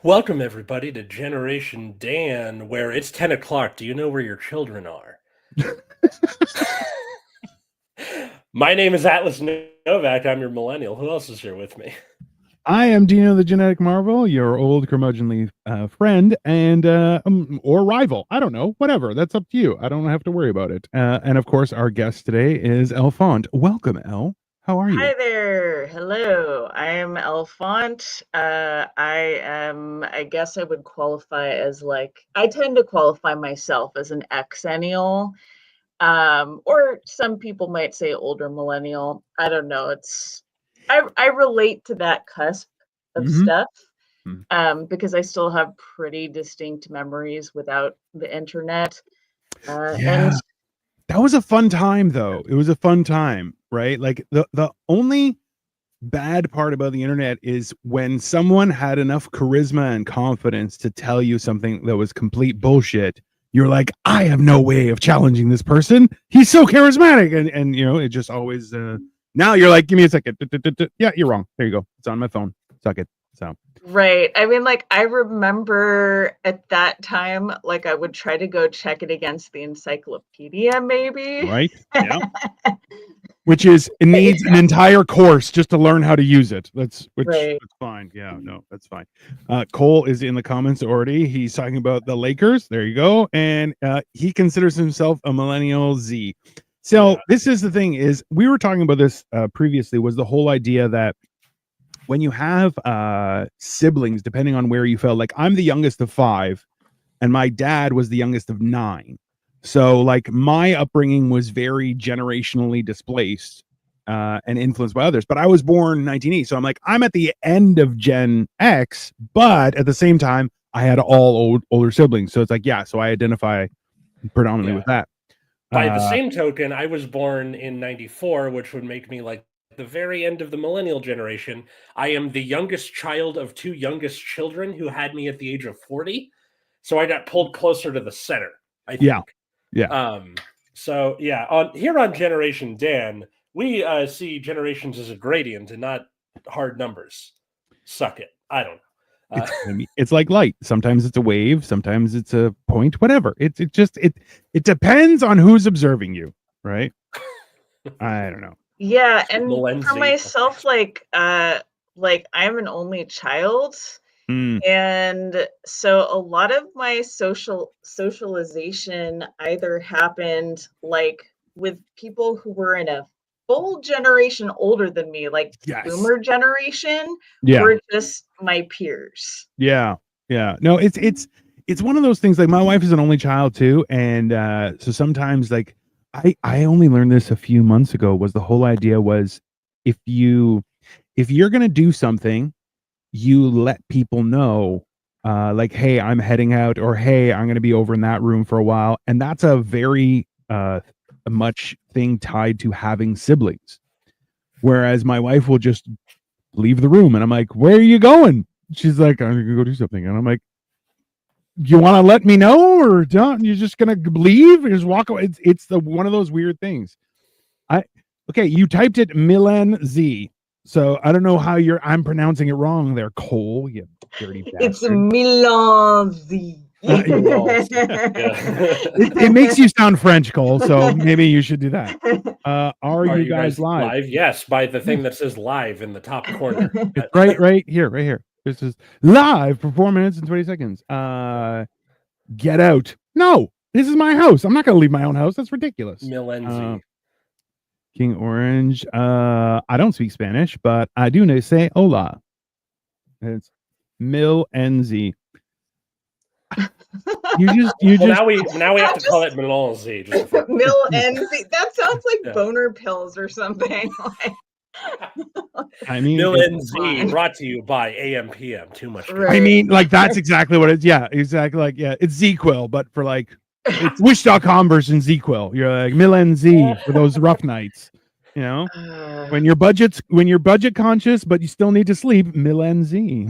Welcome, everybody, to Generation Dan, where it's 10 o'clock. Do you know where your children are? My name is Atlas Novak. I'm your millennial. Who else is here with me? I am Dino the Genetic Marvel, your old curmudgeonly friend and or rival. I don't know. Whatever. That's up to you. I don't have to worry about it. And of course, our guest today is Faunt. Welcome, Elle. How are you? Hi there. Hello. I am Faunt. I guess I would qualify as I tend to qualify myself as an exennial, or some people might say older millennial. I don't know. I relate to that cusp of stuff, because I still have pretty distinct memories without the internet. And that was a fun time, though. It was a fun time, right? Like the only bad part about the internet is when someone had enough charisma and confidence to tell you something that was complete bullshit. You're like, I have no way of challenging this person. He's so charismatic, and you know, it just always. Now you're like, give me a second. Yeah, you're wrong. There you go. It's on my phone. Suck it. So. Right. I mean, I remember at that time, I would try to go check it against the encyclopedia, maybe. Right. Yeah. Which it needs an entire course just to learn how to use it. That's fine. Yeah, no, that's fine. Cole is in the comments already. He's talking about the Lakers. There you go. And he considers himself a millennial Z. So this is the thing is we were talking about this previously, was the whole idea that when you have siblings, depending on where you fell, like I'm the youngest of 5 and my dad was the youngest of 9. So like my upbringing was very generationally displaced and influenced by others, but I was born in 1980. So I'm at the end of Gen X, but at the same time, I had all older siblings. So it's so I identify predominantly with that. By the same token, I was born in 94, which would make me like the very end of the millennial generation. I am the youngest child of 2 youngest children who had me at the age of 40. So I got pulled closer to the center, I think. Yeah. So yeah, on Generation Dan, we see generations as a gradient and not hard numbers. Suck it. I don't know. It's like light. Sometimes it's a wave, sometimes it's a point, whatever. It depends on who's observing you, right? I don't know. Yeah, and for myself, I'm an only child, and so a lot of my socialization either happened with people who were in a full generation older than me, boomer generation, or just my peers. Yeah. No, it's one of those things. Like my wife is an only child too, and so sometimes I only learned this a few months ago. Was the whole idea was if you're gonna do something, you let people know, hey, I'm heading out, or hey, I'm gonna be over in that room for a while, and that's a very much thing tied to having siblings. Whereas my wife will just leave the room, and I'm like, where are you going? She's like, I'm gonna go do something, and I'm like, you want to let me know, or don't? You're just gonna leave and just walk away? It's one of those weird things. You typed it Milan Z, so I don't know how I'm pronouncing it wrong there, Cole. You dirty bastard. It's Milan Z. It makes you sound French, Cole, so maybe you should do that. Are you guys live? Yes, by the thing that says live in the top corner. It's right here. This is live for 4 minutes and 20 seconds. Get out. No, this is my house. I'm not going to leave my own house. That's ridiculous. Milenzi. King Orange. I don't speak Spanish, but I do know say hola. It's Milenzi. Now we have to call it Milenzi. Milenzi. That sounds like boner pills or something. I mean, Milenzi brought to you by AM/PM. Too much. Right. I mean, that's exactly what it's. Yeah, exactly. It's ZQuil, but for it's Wish.com version ZQuil. You're like Milenzi for those rough nights. You know, Uh, when you're budget conscious, but you still need to sleep. Millenzi.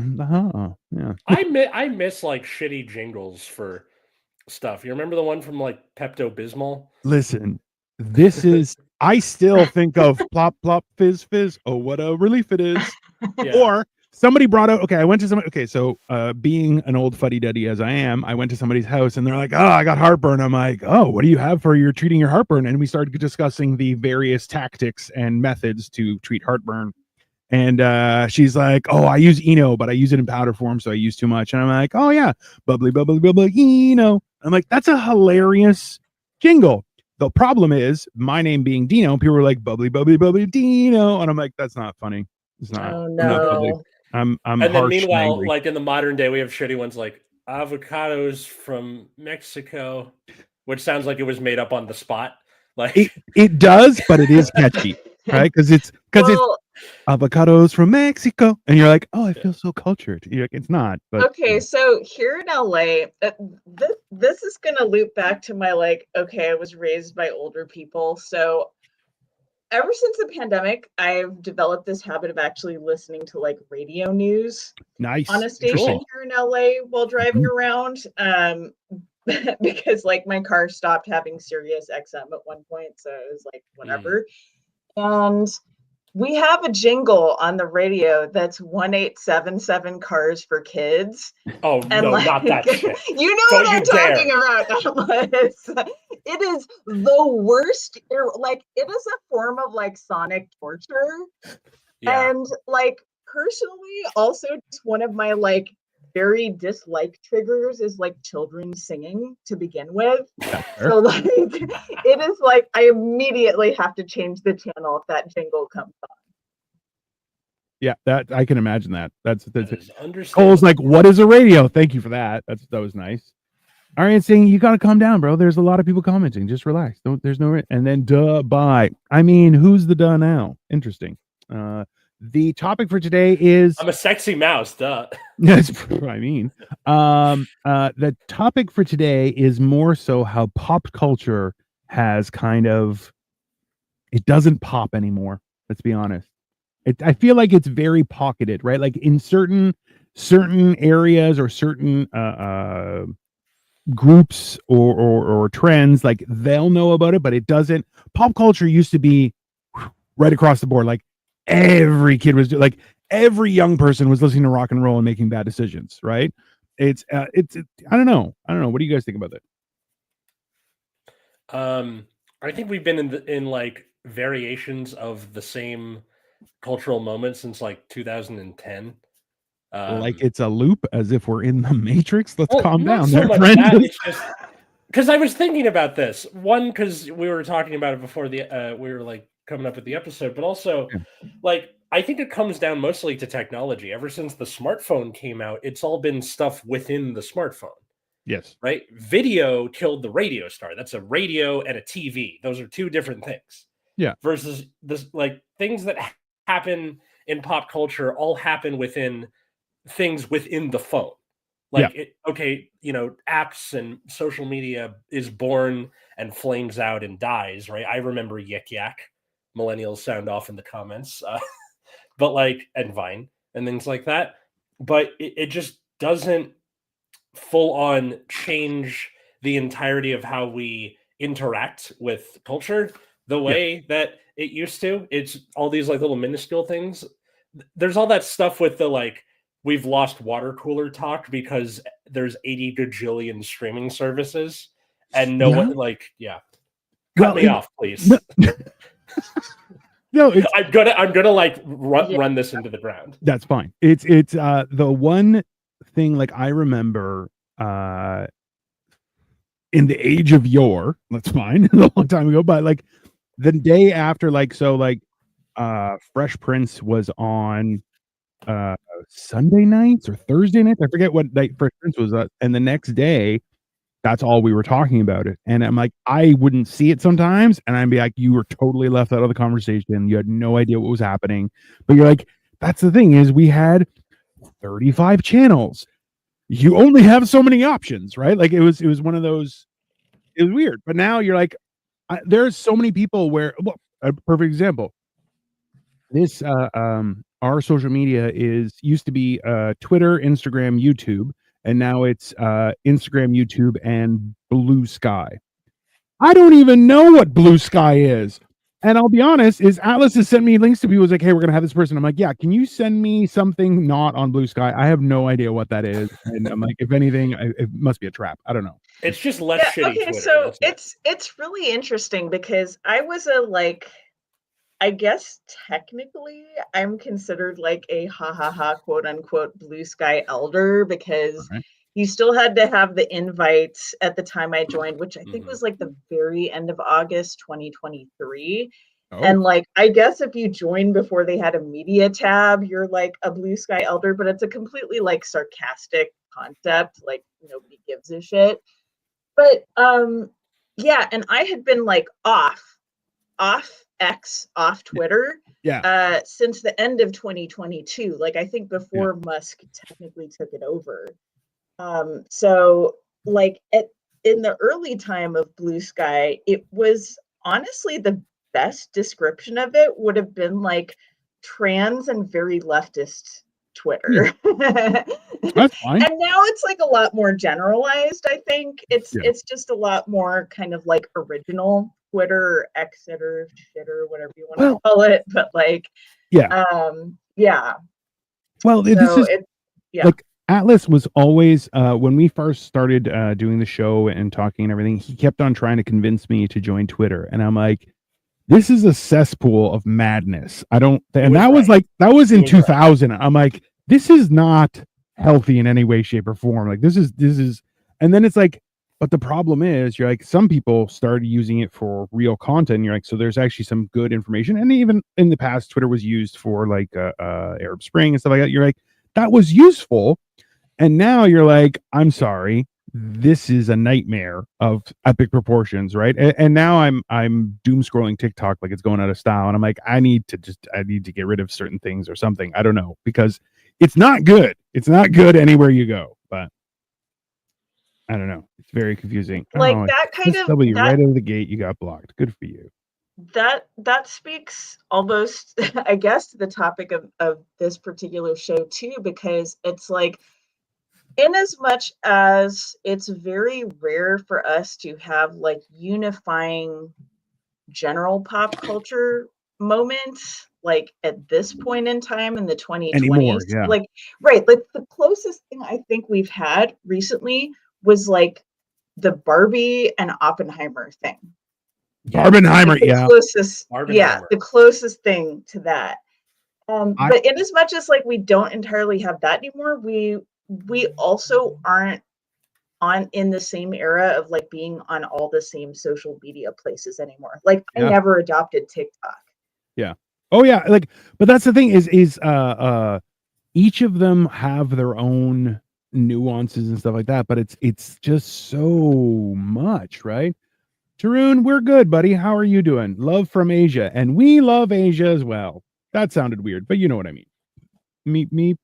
Yeah. I miss like shitty jingles for stuff. You remember the one from like Pepto Bismol? Listen, this is. I still think of plop plop fizz fizz. Oh, what a relief it is. Yeah. Or somebody brought out. Okay, I went to somebody. Okay, so being an old fuddy duddy as I am, I went to somebody's house and they're like, "Oh, I got heartburn." I'm like, "Oh, what do you have for your treating your heartburn?" And we started discussing the various tactics and methods to treat heartburn. And she's like, "Oh, I use Eno, but I use it in powder form, so I use too much." And I'm like, "Oh yeah, bubbly, bubbly, bubbly, Eno." I'm like, "That's a hilarious jingle." The problem is my name being Dino. People were like, "Bubbly, bubbly, bubbly, Dino," and I'm like, "That's not funny. It's not. oh I'm not bubbly. no. I'm And then harsh and meanwhile, angry." like in the modern day, we have shitty ones like avocados from Mexico, which sounds like it was made up on the spot. Like It does, but it is catchy, right? Because it's Well, avocados from Mexico, and you're like, "Oh, I feel so cultured." You're like, it's not, but okay, so here in LA, this is gonna loop back to my like, okay, I was raised by older people. So ever since the pandemic, I've developed this habit of actually listening to like radio news nice, on a interesting. station here in LA while driving Mhm. around. Because like my car stopped having Sirius XM at one point, so it was like whatever. And we have a jingle on the radio that's 1877 cars for kids. oh And no, like not that shit. you know Don't what I'm you dare. talking about, Atlas. It is the worst. Like it is a form of like sonic torture. Yeah. And like personally, also just one of my like very dislike triggers is like children singing to begin with. So like it is like I immediately have to change the channel if that jingle comes on. Yeah, that I can imagine that. That's That is understandable. Cole's like, "What is a radio?" Thank you for that. That was nice. Arian's saying, "You got to calm down, bro. There's a lot of people commenting. Just relax. There's no." And then bye. I mean, who's the duh now? Interesting. The topic for today is I'm a sexy mouse, duh. That's what I mean. The topic for today is more so how pop culture has kind of it doesn't pop anymore. Let's be honest. I feel like it's very pocketed, right? Like in certain areas or certain groups or trends, like they'll know about it, but it doesn't. Pop culture used to be right across the board. Like every kid was like every young person was listening to rock and roll and making bad decisions, right? It's I don't know. What do you guys think about that? I think we've been in like variations of the same cultural moment since like 2010. Like it's a loop, as if we're in the Matrix. Let's well, calm not down, so there, much friend. that, it's just because I was thinking about this. One, because we were talking about it before we were like coming up with the episode, but also like I think it comes down mostly to technology. Ever since the smartphone came out, it's all been stuff within the smartphone. Yes. Right? Video killed the radio star. That's a radio and a TV. Those are two different things. Yeah. Versus this, like things that happen in pop culture all happen within things within the phone. Like, apps and social media is born and flames out and dies, right? I remember Yik Yak. Millennials sound off in the comments. But like, and Vine and things like that. But it just doesn't full on change the entirety of how we interact with culture the way that it used to. It's all these like little minuscule things. There's all that stuff with the like, we've lost water cooler talk because there's 80 gajillion streaming services and no one like, cut me off, please. No, I'm gonna like run this into the ground. That's fine. It's the one thing like I remember in the age of yore, that's fine, a long time ago, but like the day after, like Fresh Prince was on Sunday nights or Thursday nights. I forget what night Fresh Prince was at, and the next day that's all we were talking about it. And I'm like, I wouldn't see it sometimes, and I'd be like, you were totally left out of the conversation. You had no idea what was happening. But you're like, that's the thing is we had 35 channels. You only have so many options, right? Like it was one of those. It was weird. But now you're like, there's so many people where a perfect example. This our social media used to be Twitter, Instagram, YouTube, and now it's Instagram, YouTube, and Blue Sky. I don't even know what Blue Sky is. And I'll be honest, is Atlas has sent me links to people who's like, hey, we're gonna have this person. I'm like, yeah, can you send me something not on Blue Sky? I have no idea what that is. And I'm like, if anything, it must be a trap. I don't know. It's just less shitty okay, Twitter. so it's really interesting because I was I guess technically I'm considered like a quote unquote blue sky elder because you still had to have the invites at the time I joined, which I think was like the very end of August 2023. And like, I guess if you joined before they had a media tab, you're like a blue sky elder, but it's a completely like sarcastic concept. Like nobody gives a shit. But yeah, and I had been like off X, off Twitter since the end of 2022. Like I think before Musk technically took it over. So like in the early time of Blue Sky, it was honestly the best description of it would have been like trans and very leftist Twitter. That's fine. And now it's like a lot more generalized, I think. It's just a lot more kind of like original Twitter or Xiter, shitter, whatever you want to call it. But like Well, so this is like Atlas was always when we first started doing the show and talking and everything, he kept on trying to convince me to join Twitter. And I'm like, this is a cesspool of madness. I don't and that was like that was in 2000. I'm like, this is not healthy in any way, shape, or form. Like this is and then it's like, but the problem is you're like some people started using it for real content. And you're like, so there's actually some good information. And even in the past, Twitter was used for like Arab Spring and stuff like that. You're like, that was useful. And now you're like, I'm sorry, this is a nightmare of epic proportions, right? And now I'm doom scrolling TikTok like it's going out of style, and I'm like, I need to get rid of certain things or something. I don't know, because it's not good. It's not good anywhere you go. But I don't know. It's very confusing. Like that kind of right out of the gate, you got blocked. Good for you. That speaks almost, I guess, to the topic of this particular show too, because it's like, in as much as it's very rare for us to have like unifying general pop culture moments, like at this point in time in the 2020s, anymore, like like the closest thing I think we've had recently was like the Barbie and Oppenheimer thing. Barbenheimer, the closest thing to that. But in as much as like we don't entirely have that anymore, we also aren't in the same era of like being on all the same social media places anymore. Like I never adopted TikTok. Yeah. Oh yeah. Like, but that's the thing is each of them have their own nuances and stuff like that. But it's just so much, right? Tarun, we're good, buddy. How are you doing? Love from Asia, and we love Asia as well. That sounded weird, but you know what I mean. Meep.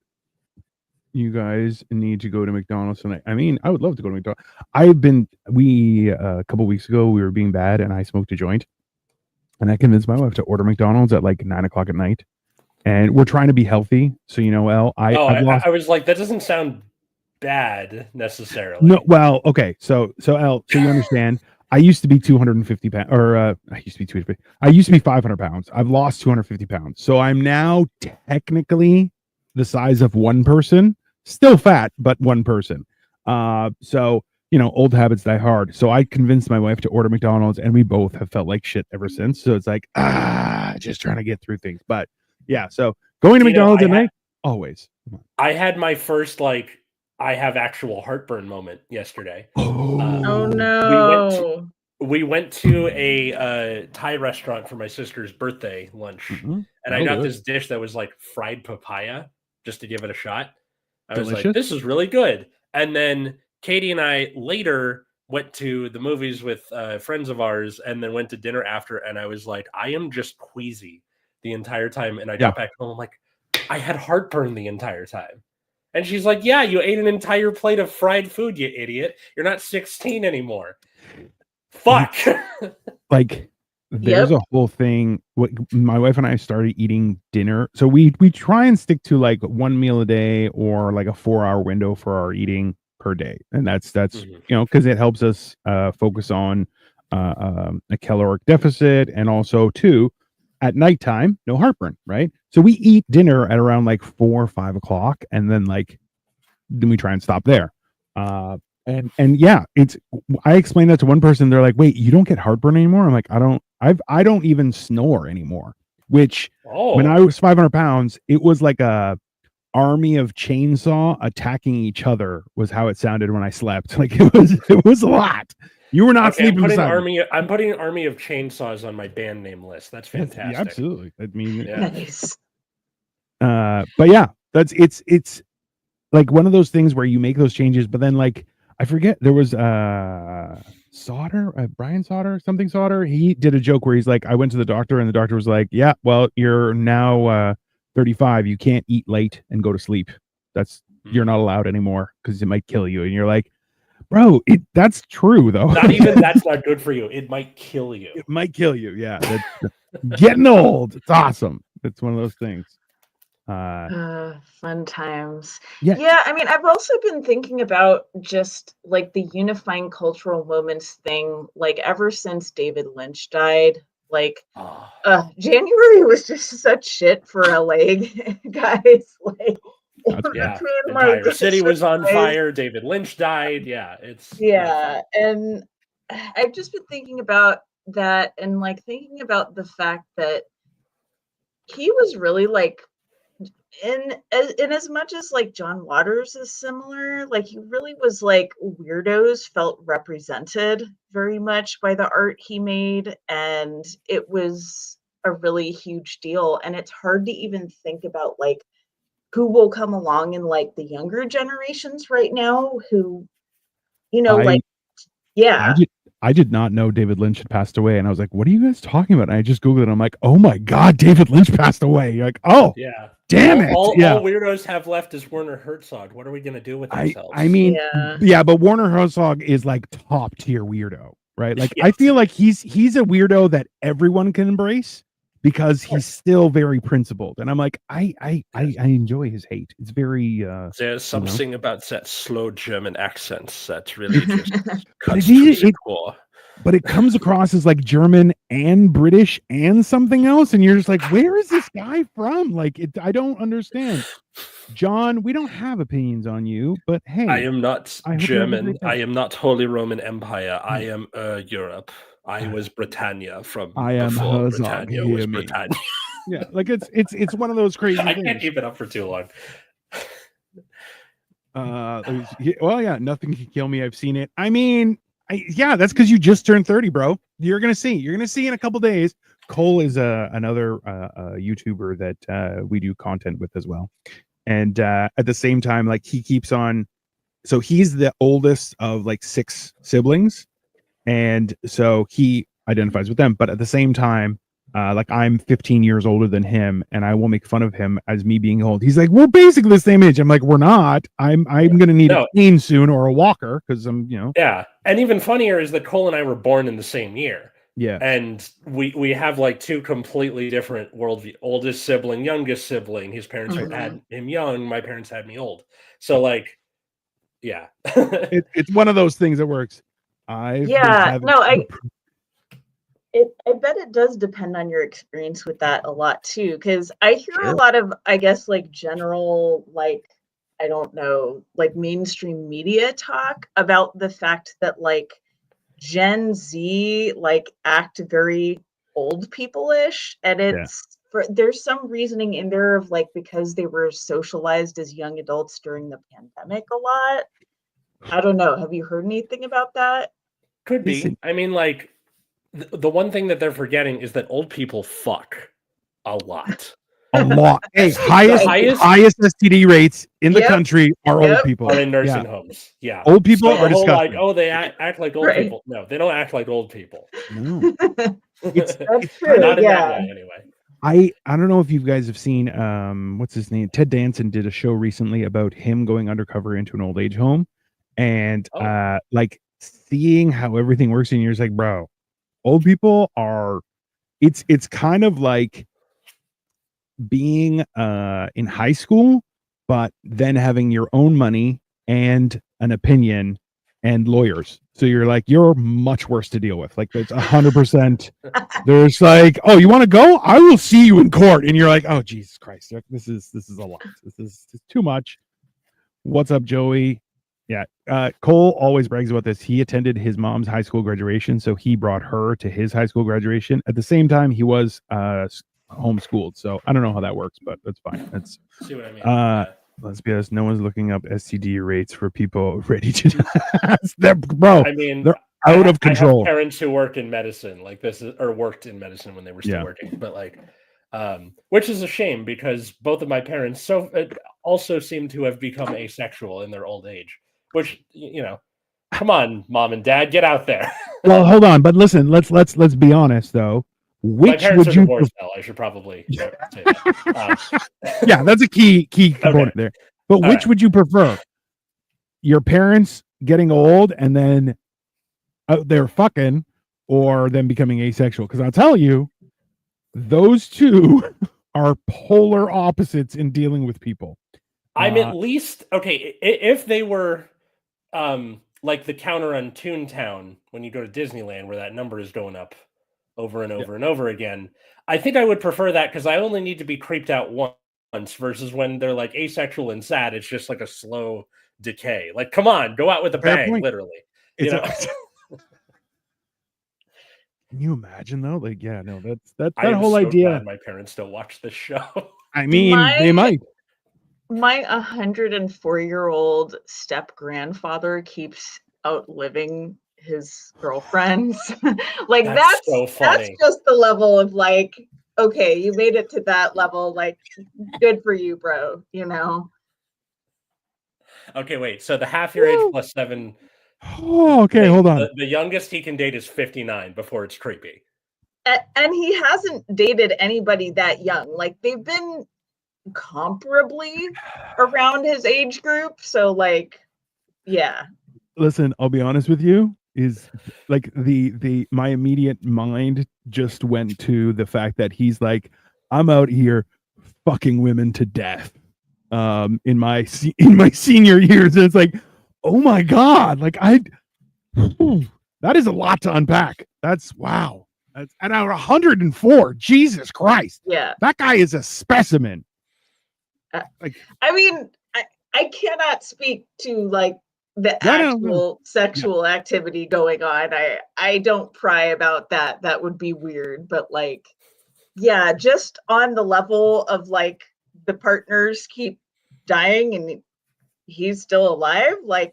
You guys need to go to McDonald's tonight. I mean, I would love to go to McDonald's. A couple weeks ago, we were being bad and I smoked a joint. And I convinced my wife to order McDonald's at like 9:00 at night. And we're trying to be healthy. So, Elle, I was like, that doesn't sound bad necessarily. No, well, okay. So Elle, so you understand, I used to be 250 pounds, or I used to be 250. I used to be 500 pounds. I've lost 250 pounds. So I'm now technically the size of one person, still fat, but one person. So, old habits die hard. So I convinced my wife to order McDonald's, and we both have felt like shit ever since. So it's like, just trying to get through things. But yeah, so going to McDonald's at night, always. I had my first, like, I have actual heartburn moment yesterday. Oh no. We went to a Thai restaurant for my sister's birthday lunch, and I got this dish that was like fried papaya, just to give it a shot. I was like, this is really good. And then Katie and I later went to the movies with friends of ours, and then went to dinner after, and I was like, I am just queasy the entire time. And I got back home, I'm like, I had heartburn the entire time. And she's like, yeah, you ate an entire plate of fried food, you idiot. You're not 16 anymore. Fuck. Like, there's a whole thing. What my wife and I started eating dinner. So we try and stick to like one meal a day or like a 4-hour window for our eating per day, and that's Mhm. you know, because it helps us focus on a caloric deficit, and also too at nighttime no heartburn, right? So we eat dinner at around like 4 or 5 o'clock, and then we try and stop there. Uh, and yeah, I explained that to one person. They're like, "Wait, you don't get heartburn anymore?" I'm like, I don't even snore anymore." Which when I Oh, was 500 pounds, it was like a army of chainsaw attacking each other was how it sounded when I slept. Like it was a lot. You were not okay. sleeping beside me. I'm putting Army of Chainsaws on my band name list. That's Yeah, fantastic. absolutely. I mean, Yeah. Nice. but yeah, it's like one of those things where you make those changes, but then like I forget, there was Sauter, Brian Sauter, something Sauter. He did a joke where he's like, I went to the doctor and the doctor was like, yeah, well, you're now 35. You can't eat late and go to sleep. You're not allowed anymore because it might kill you. And you're like, bro, that's true though. Not even that's not good for you. It might kill you. It might kill you. Yeah. Getting old. It's awesome. It's one of those things. Fun times. Yeah. Yeah, I mean, I've also been thinking about just like the unifying cultural moments thing, like ever since David Lynch died. Like, Oh, January was just such shit for LA guys. Like, in That's fair. yeah. between like Entire city was on surprise- fire. David Lynch died. Yeah, it's yeah, and I've just been thinking about that and like thinking about the fact that he was really like in as much as like John Waters is similar, like he really was like weirdos felt represented very much by the art he made, and it was a really huge deal. And it's hard to even think about like who will come along in like the younger generations right now who, I like, yeah. I did not know David Lynch had passed away, and I was like, "What are you guys talking about?" And I just googled it. And I'm like, "Oh my god, David Lynch passed away!" You're like, "Oh, yeah. damn it!" All Yeah, weirdos have left is Werner Herzog. What are we gonna do with I ourselves? mean, Yeah. yeah, but Warner Herzog is like top tier weirdo, right? Like, I Yes. feel like he's a weirdo that everyone can embrace because he's still very principled, and I'm like, I enjoy his hate. It's very There's you know? something about that slow German accent that really just But cuts to the core. but it comes across as like German and British and something else, and you're just like, where is this guy from? Like, I don't understand. John, we don't have opinions on you, but hey, I am not I hope you have a German. great day. I am not Holy Roman Empire. I am Europe. I was Britannia from I am before Herzog, Britannia hear was me. Britannia. Yeah, like it's one of those crazy I things. can't keep it up for too long. Well, yeah, nothing can kill me. I've seen it. I mean, yeah, that's because you just turned 30, bro. You're gonna see. You're gonna see in a couple days. Cole is another YouTuber that we do content with as well, and at the same time, like he keeps on. So he's the oldest of like 6 siblings, and so he identifies with them. But at the same time, like I'm 15 years older than him, and I will make fun of him as me being old. He's like, we're basically the same age. I'm like, we're not. I'm gonna need a cane soon or a walker because I'm, Yeah, and even funnier is that Cole and I were born in the same year. Yeah, and we have like 2 completely different worldview. Oldest sibling, youngest sibling. His parents had him young. My parents had me old. So like, yeah, it's one of those things that works. I bet it does depend on your experience with that a lot too, because I hear a lot of, I guess, like general, like, I don't know, like mainstream media talk about the fact that like Gen Z like act very old people-ish, and there's some reasoning in there of like because they were socialized as young adults during the pandemic a lot. I don't know. Have you heard anything about that? Could be. I mean, like the one thing that they're forgetting is that old people fuck a lot. A lot. Hey, highest STD rates in the country are old people. Are in nursing homes. Yeah. Old people are disgusting. Like, oh, they act like old people. No, they don't act like old people. No. That's true. Not in that way, anyway. I don't know if you guys have seen what's his name? Ted Danson did a show recently about him going undercover into an old age home, and like seeing how everything works, and you're just like, bro, old people are it's kind of like being in high school, but then having your own money and an opinion and lawyers. So you're like, you're much worse to deal with. Like it's 100%. There's like, oh, you want to go? I will see you in court. And you're like, oh, Jesus Christ. This is a lot. This is too much. What's up, Joey? Yeah. Cole always brags about this. He attended his mom's high school graduation. So he brought her to his high school graduation. At the same time, he was homeschooled. So I don't know how that works, but that's fine. That's see what I mean. Yeah. Let's be honest, no one's looking up STD rates for people ready to bro. I mean, they're out of control. I have parents who work in medicine, like this is, or worked in medicine when they were still working, but like, which is a shame because both of my parents also seem to have become asexual in their old age. Which, you know, come on, mom and dad, get out there. Well, hold on, but listen, let's be honest though. Which my parents would are you? Divorced now. I should probably say that. Yeah, that's a key component there. But which would you prefer? Your parents getting old and then out there fucking, or them becoming asexual? Because I'll tell you, those two are polar opposites in dealing with people. I'm at least okay if they were like the counter on Toontown when you go to Disneyland, where that number is going up over and over and over again. I think I would prefer that because I only need to be creeped out once versus when they're like asexual and sad, it's just like a slow decay. Like, come on, go out with a bang, literally. You know? Can you imagine though? Like, yeah, no, that whole idea. Glad my parents don't watch this show. I mean, they might. My 104-year-old step grandfather keeps outliving his girlfriends. Like that's so funny. That's just the level of like, okay, you made it to that level. Like, good for you, bro. You know. Okay, wait. So the half your age plus 7. Oh, okay. Hold on. The youngest he can date is 59 before it's creepy. And he hasn't dated anybody that young. Like they've been comparably around his age group. So like, yeah. Listen, I'll be honest with you. Is like my immediate mind just went to the fact that he's like, I'm out here fucking women to death in my senior years, and it's like, oh my god, like that is a lot to unpack. That's wow. That's at 104. Jesus Christ. Yeah, that guy is a specimen. Like, I mean, I cannot speak to like the actual sexual activity going on. I don't pry about that. That would be weird. But like, yeah, just on the level of like the partners keep dying and he's still alive. Like,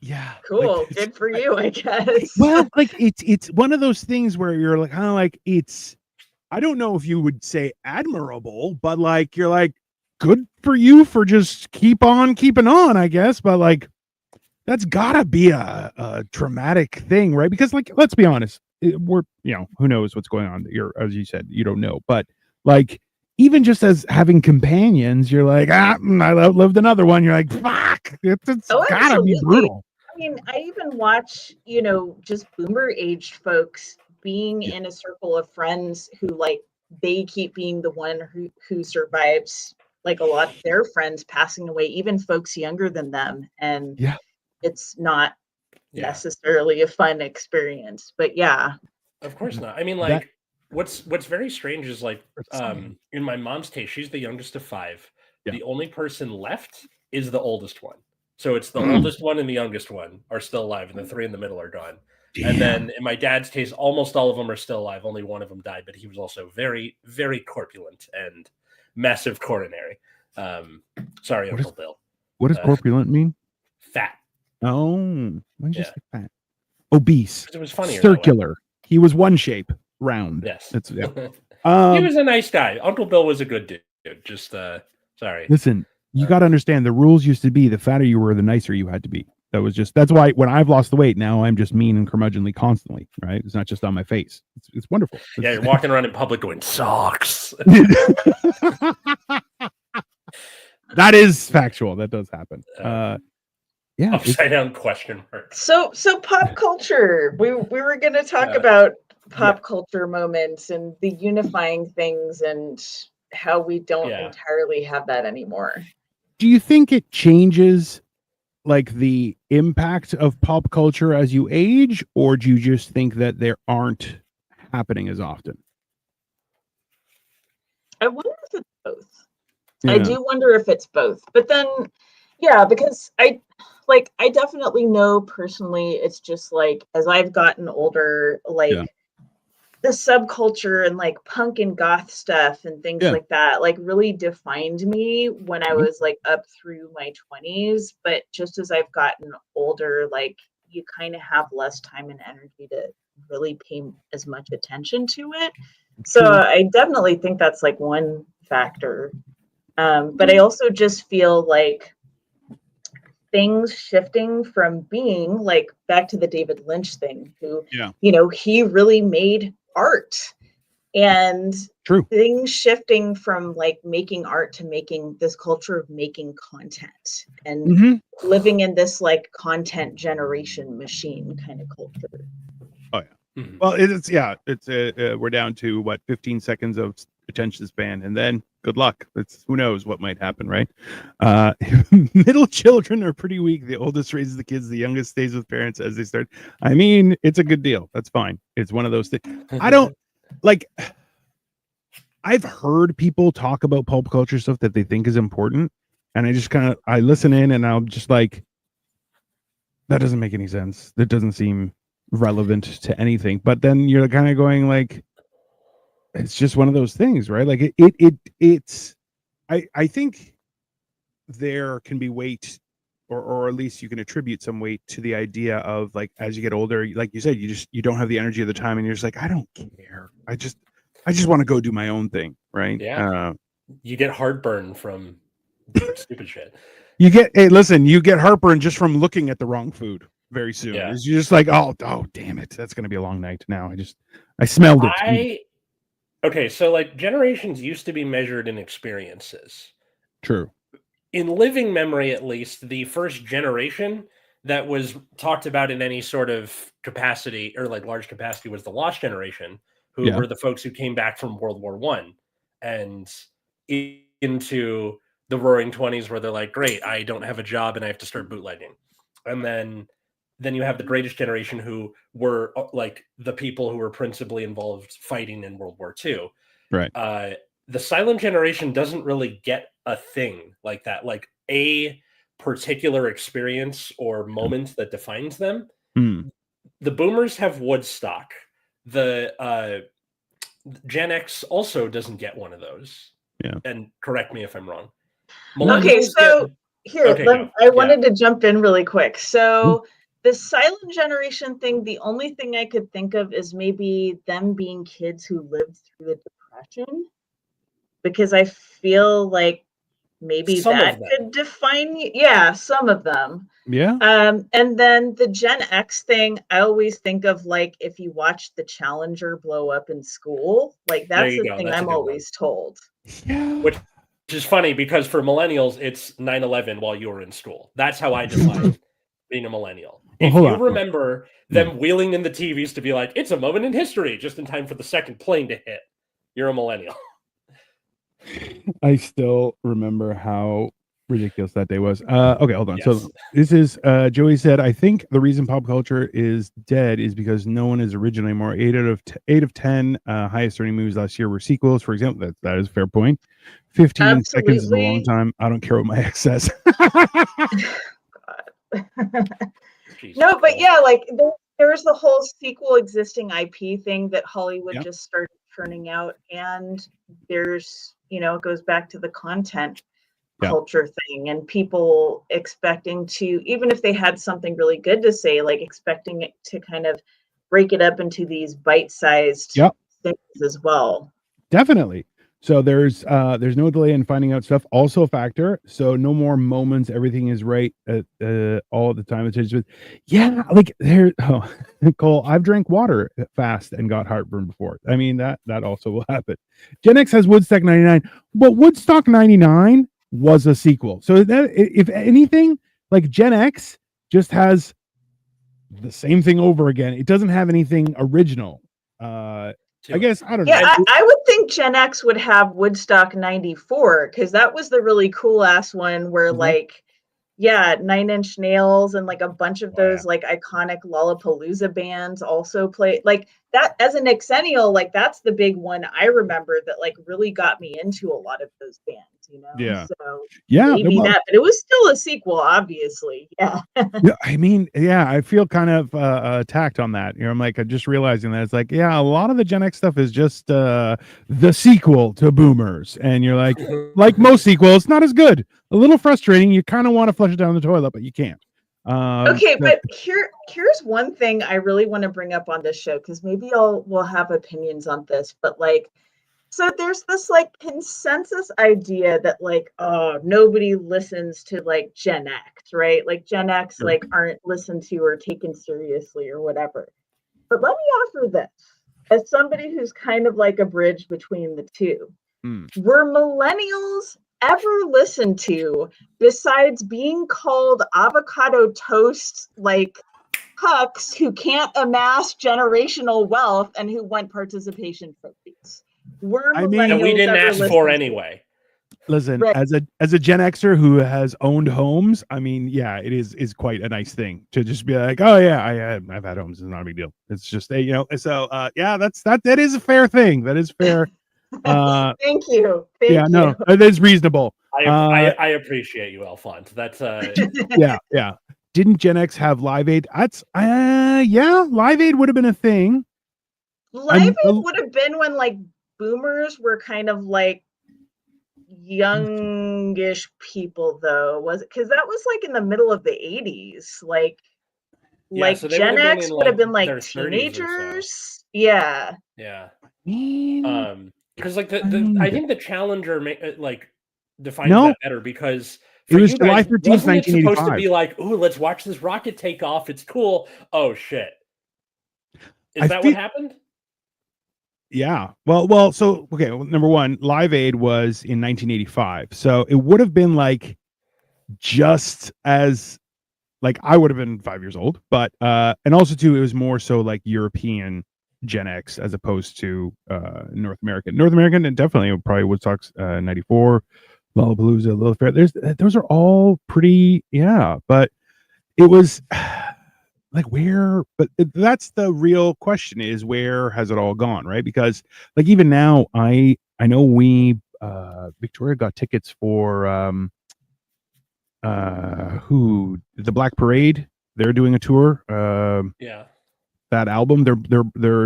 yeah, cool. Like, good for you, I guess. Well, like it's one of those things where you're like, kind of like, it's, I don't know if you would say admirable, but like, you're like, good for you for just keep on keeping on, I guess. But like, that's gotta be a traumatic thing, right? Because like, let's be honest, we're, you know, who knows what's going on. As you said, you don't know, but like, even just as having companions, you're like, I outlived another one. You're like, fuck, it's gotta be brutal. I mean, I even watch, you know, just boomer aged folks being in a circle of friends who like, they keep being the one who survives like a lot of their friends passing away, even folks younger than them. And it's not necessarily a fun experience, but yeah. Of course not. I mean, like, what's very strange is like, in my mom's case, she's the youngest of 5. Yeah. The only person left is the oldest one. So it's the oldest one and the youngest one are still alive, and the 3 in the middle are gone. Damn. And then in my dad's case, almost all of them are still alive. Only one of them died, but he was also very, very corpulent and massive coronary. Sorry, Uncle Bill. What does corpulent mean? Fat. Oh, when did you say fat? Obese. It was funny. Circular. He was one shape, round. Yes. That's he was a nice guy. Uncle Bill was a good dude. Just sorry. Listen, you got to understand the rules used to be the fatter you were, the nicer you had to be. That's why when I've lost the weight, now I'm just mean and curmudgeonly constantly, right? It's not just on my face. It's wonderful. Yeah, you're walking around in public going, socks. That is factual. That does happen. Yeah. Upside down question mark. So pop culture. We were going to talk Yeah. about pop culture moments and the unifying things and how we don't entirely have that anymore. Do you think it changes like the impact of pop culture as you age, or do you just think that they aren't happening as often? I wonder if it's both. Yeah. I do wonder if it's both. But then, because I definitely know personally, it's just like as I've gotten older, like the subculture and like punk and goth stuff and things like that, like really defined me when I was like up through my 20s. But just as I've gotten older, like you kind of have less time and energy to really pay as much attention to it. So I definitely think that's like one factor. But I also just feel like things shifting from being like back to the David Lynch thing, who, he really made art, and things shifting from like making art to making this culture of making content and living in this like content generation machine kind of culture. Oh yeah. Well, it's we're down to what 15 seconds of attention span, and then good luck. It's who knows what might happen, right? Middle children are pretty weak. The oldest raises the kids, the youngest stays with parents as they start. I mean, it's a good deal. That's fine. It's one of those things. I don't like. I've heard people talk about pop culture stuff that they think is important, and I just I listen in, and I'm just like, that doesn't make any sense. That doesn't seem relevant to anything. But then you're kind of going like, it's just one of those things, right? Like it's I think there can be weight, or at least you can attribute some weight to the idea of like, as you get older, like you said, you don't have the energy of the time, and you're just like, I don't care. I just want to go do my own thing, right? Yeah. You get heartburn from stupid shit. You get heartburn just from looking at the wrong food very soon. Yeah. You're just like, oh damn it, that's gonna be a long night now. I smelled it. Okay, so like generations used to be measured in experiences. True. In living memory, at least, the first generation that was talked about in any sort of capacity or like large capacity was the Lost Generation, who were the folks who came back from World War I and into the Roaring 20s, where they're like, great, I don't have a job and I have to start bootlegging. And then you have the Greatest Generation, who were like the people who were principally involved fighting in World War II. Right. The Silent Generation doesn't really get a thing like that, like a particular experience or moment that defines them. The Boomers have Woodstock. The Gen X also doesn't get one of those. Yeah. And correct me if I'm wrong. Okay, so I wanted to jump in really quick. So the Silent Generation thing, the only thing I could think of is maybe them being kids who lived through the Depression, because I feel like maybe some that could define, some of them. Yeah. And then the Gen X thing, I always think of like if you watch the Challenger blow up in school, like that's the thing I'm always told. Yeah. Which is funny because for millennials, it's 9/11 while you were in school. That's how I define being a millennial. If you remember them wheeling in the TVs to be like, it's a moment in history, just in time for the second plane to hit, you're a millennial. I still remember how ridiculous that day was. Okay, hold on. Yes. So this is Joey said, I think the reason pop culture is dead is because no one is original anymore. 8 of 10 highest earning movies last year were sequels, for example. That is a fair point. 15 seconds is a long time. I don't care what my ex says. No, but yeah, like there's the whole sequel existing IP thing that Hollywood just started churning out, and there's, it goes back to the content culture thing, and people expecting to, even if they had something really good to say, like expecting it to kind of break it up into these bite-sized things as well. Definitely. So there's no delay in finding out stuff. Also a factor. So no more moments. Everything is right all the time. It's just, like there. Oh, Cole, I've drank water fast and got heartburn before. I mean that also will happen. Gen X has Woodstock 99, but Woodstock 99 was a sequel. So that if anything, like Gen X just has the same thing over again. It doesn't have anything original. I guess I don't know. Yeah, I would think Gen X would have Woodstock 94 because that was the really cool ass one where like, yeah, Nine Inch Nails and like a bunch of those like iconic Lollapalooza bands also play like that. As an Xennial, like that's the big one I remember that like really got me into a lot of those bands, you know? Yeah. So Yeah, maybe well, that, but it was still a sequel, obviously. Yeah. yeah, I mean, yeah, I feel kind of attacked on that. You know, I'm like, I'm just realizing that it's like, yeah, a lot of the Gen X stuff is just the sequel to Boomers, and you're like most sequels, not as good. A little frustrating. You kind of want to flush it down the toilet, but you can't. Okay, but here's one thing I really want to bring up on this show because maybe we'll have opinions on this, but like, so there's this like consensus idea that like, oh, nobody listens to like Gen X, right? Like Gen X like aren't listened to or taken seriously or whatever. But let me offer this as somebody who's kind of like a bridge between the two. Were millennials ever listened to besides being called avocado toast like cucks who can't amass generational wealth and who want participation trophies? Were millennials and we didn't ever ask for anyway. Listen, Right. as a Gen Xer who has owned homes, I mean, yeah, it is quite a nice thing to just be like, oh yeah, I've had homes. It's not a big deal. It's just you know. So yeah, that is a fair thing. That is fair. Thank you. Yeah, no, it is reasonable. I appreciate you, Alphonse. That's yeah. Didn't Gen X have Live Aid? That's yeah, Live Aid would have been a thing. Live Aid would have been when like boomers were kind of like youngish people though, was it? Because that was like in the middle of the 80s. So Gen X would have been like teenagers. Yeah. Yeah. Because like I think the Challenger like defines that better because for it was you July guys, 13th, wasn't it supposed to 1985. be like, ooh, let's watch this rocket take off. It's cool. Oh shit. Is that what happened? Yeah. Well. So okay. Well, number one, Live Aid was in 1985, so it would have been like just as like I would have been 5 years old, but and also too, it was more so like European Gen X as opposed to North American. North American, and definitely probably Woodstock's 94, Lollapalooza, Lilith Fair. Those are all pretty, yeah, but it was. Like where, but that's the real question is where has it all gone, right? Because like even now I know we Victoria got tickets for who the Black Parade, they're doing a tour, Yeah, that album, they're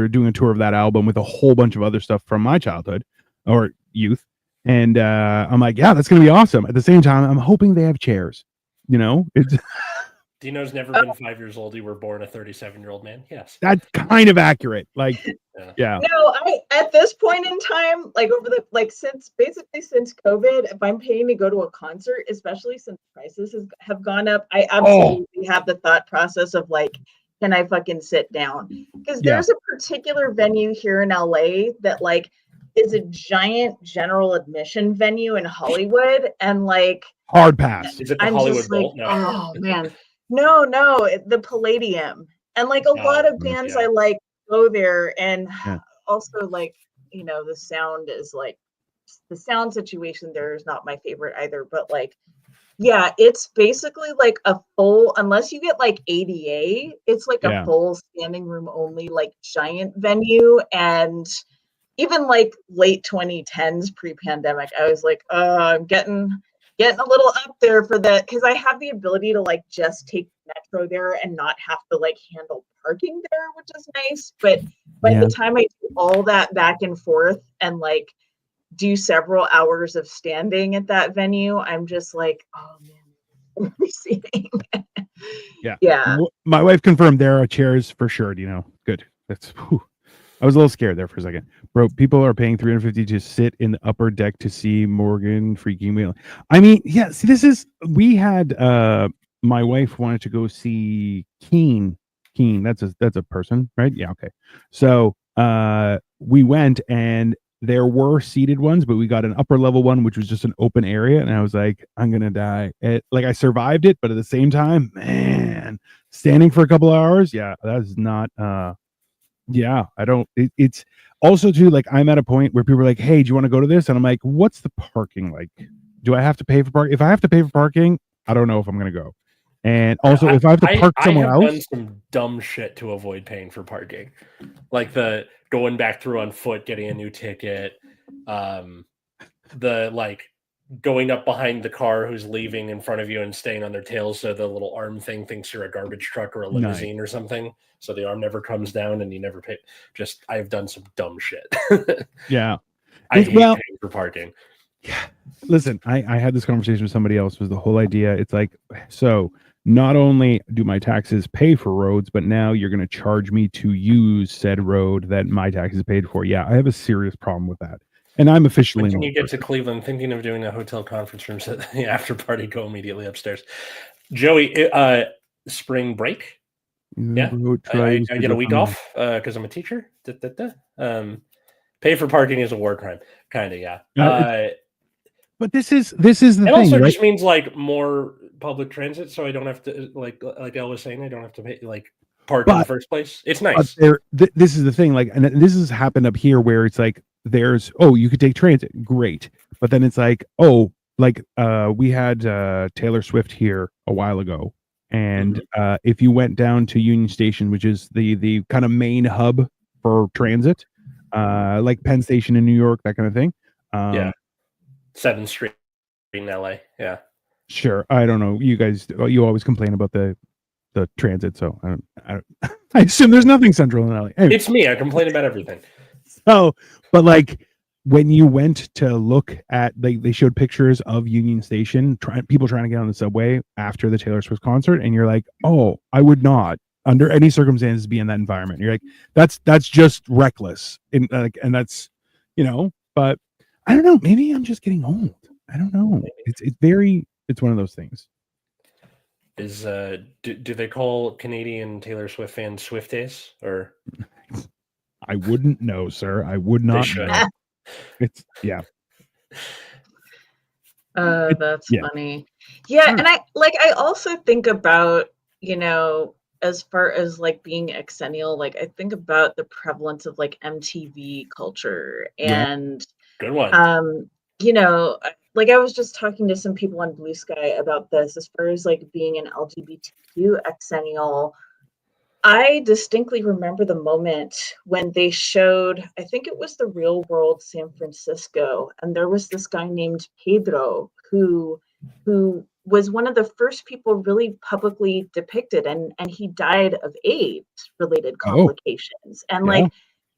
doing a tour of that album with a whole bunch of other stuff from my childhood or youth, and I'm like, yeah, that's gonna be awesome. At the same time, I'm hoping they have chairs, you know. It's Dino's never been 5 years old. You were born a 37-year-old man. Yes, that's kind of accurate. Like, yeah. No, at this point in time, like over the since COVID, if I'm paying to go to a concert, especially since prices have gone up, I absolutely have the thought process of like, can I fucking sit down? Because there's a particular venue here in LA that like is a giant general admission venue in Hollywood, and like hard pass. Is it the I'm Hollywood just like, Bowl? No. oh man, no, the Palladium, and like a lot of bands I like go there, and also like, you know, the sound is like, the sound situation there is not my favorite either, but like, yeah, it's basically like a full, unless you get like ADA, it's like a full standing room only like giant venue. And even like late 2010s pre-pandemic, I was like, I'm getting a little up there for that, because I have the ability to like just take metro there and not have to like handle parking there, which is nice. But by the time I do all that back and forth and like do several hours of standing at that venue, I'm just like, oh man, receiving. Yeah. My wife confirmed there are chairs for sure. You know, good. That's. Whew. I was a little scared there for a second, bro. People are paying $350 to sit in the upper deck to see Morgan freaking Wheeling. I mean, yeah. See, we had my wife wanted to go see Keen. That's a person, right? Yeah, okay. So we went, and there were seated ones, but we got an upper level one, which was just an open area. And I was like, I'm going to die. Like I survived it, but at the same time, man, standing for a couple hours. Yeah, that is not, yeah, I don't, it's also too, like, I'm at a point where people are like, hey, do you want to go to this? And I'm like, what's the parking like? Do I have to pay for parking? If I have to pay for parking, I don't know if I'm going to go. And also, if I have to park somewhere I have else, done some dumb shit to avoid paying for parking, like the going back through on foot, getting a new ticket, the like going up behind the car who's leaving in front of you and staying on their tails, so the little arm thing thinks you're a garbage truck or a limousine or something, so the arm never comes down and you never pay. Just I've done some dumb shit. yeah, I hate paying for parking. Yeah. Listen, I had this conversation with somebody else. Was the whole idea? It's like, so not only do my taxes pay for roads, but now you're going to charge me to use said road that my taxes paid for. Yeah, I have a serious problem with that. And I'm officially. When you get to Cleveland, thinking of doing a hotel conference room so the after party, go immediately upstairs. Joey, spring break. Yeah, I get a week off because I'm a teacher. Pay for parking is a war crime, kind of. Yeah. But this is the thing. It also right? just means like more public transit, so I don't have to like Elle was saying, I don't have to pay like park in the first place. It's nice. This is the thing, like, and this has happened up here where it's like there's you could take transit, great, but then it's like we had Taylor Swift here a while ago, and if you went down to Union Station, which is the kind of main hub for transit, like Penn Station in New York, that kind of thing. Yeah. 7th Street in LA. Yeah. Sure. I don't know. You guys, you always complain about the transit, so I assume there's nothing central in LA. Anyway. It's me. I complain about everything. So, but like when you went to look at, they showed pictures of Union Station, people trying to get on the subway after the Taylor Swift concert, and you're like, oh, I would not under any circumstances be in that environment. You're like, that's just reckless, and that's, but I don't know. Maybe I'm just getting old. I don't know. It's one of those things. Is do they call Canadian Taylor Swift fans Swifties or? I wouldn't know, sir. I would not know. It's that's funny. Yeah, and I also think about, as far as like being exennial, like I think about the prevalence of like MTV culture and good one. Like I was just talking to some people on Blue Sky about this as far as like being an LGBTQ exennial. I distinctly remember the moment when they showed, I think it was the Real World San Francisco, and there was this guy named Pedro who was one of the first people really publicly depicted, and he died of AIDS related complications. And like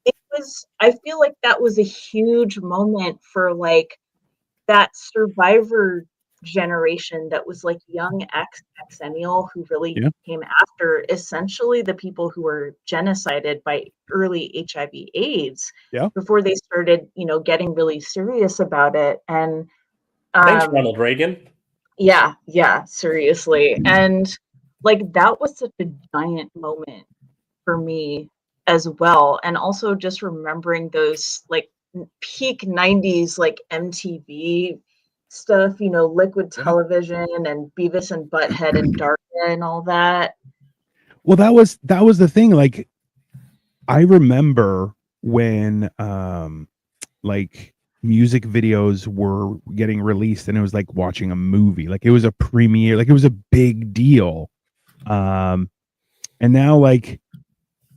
it was, I feel like that was a huge moment for like that survivor generation that was like young exennial who really came after essentially the people who were genocided by early HIV AIDS before they started, getting really serious about it. And thanks, Ronald Reagan. Yeah, seriously. And like that was such a giant moment for me as well. And also just remembering those like peak 90s like MTV stuff, Liquid Television and Beavis and Butthead and Dark and all that. Well, that was the thing. Like I remember when like music videos were getting released and it was like watching a movie, like it was a premiere, like it was a big deal. And now like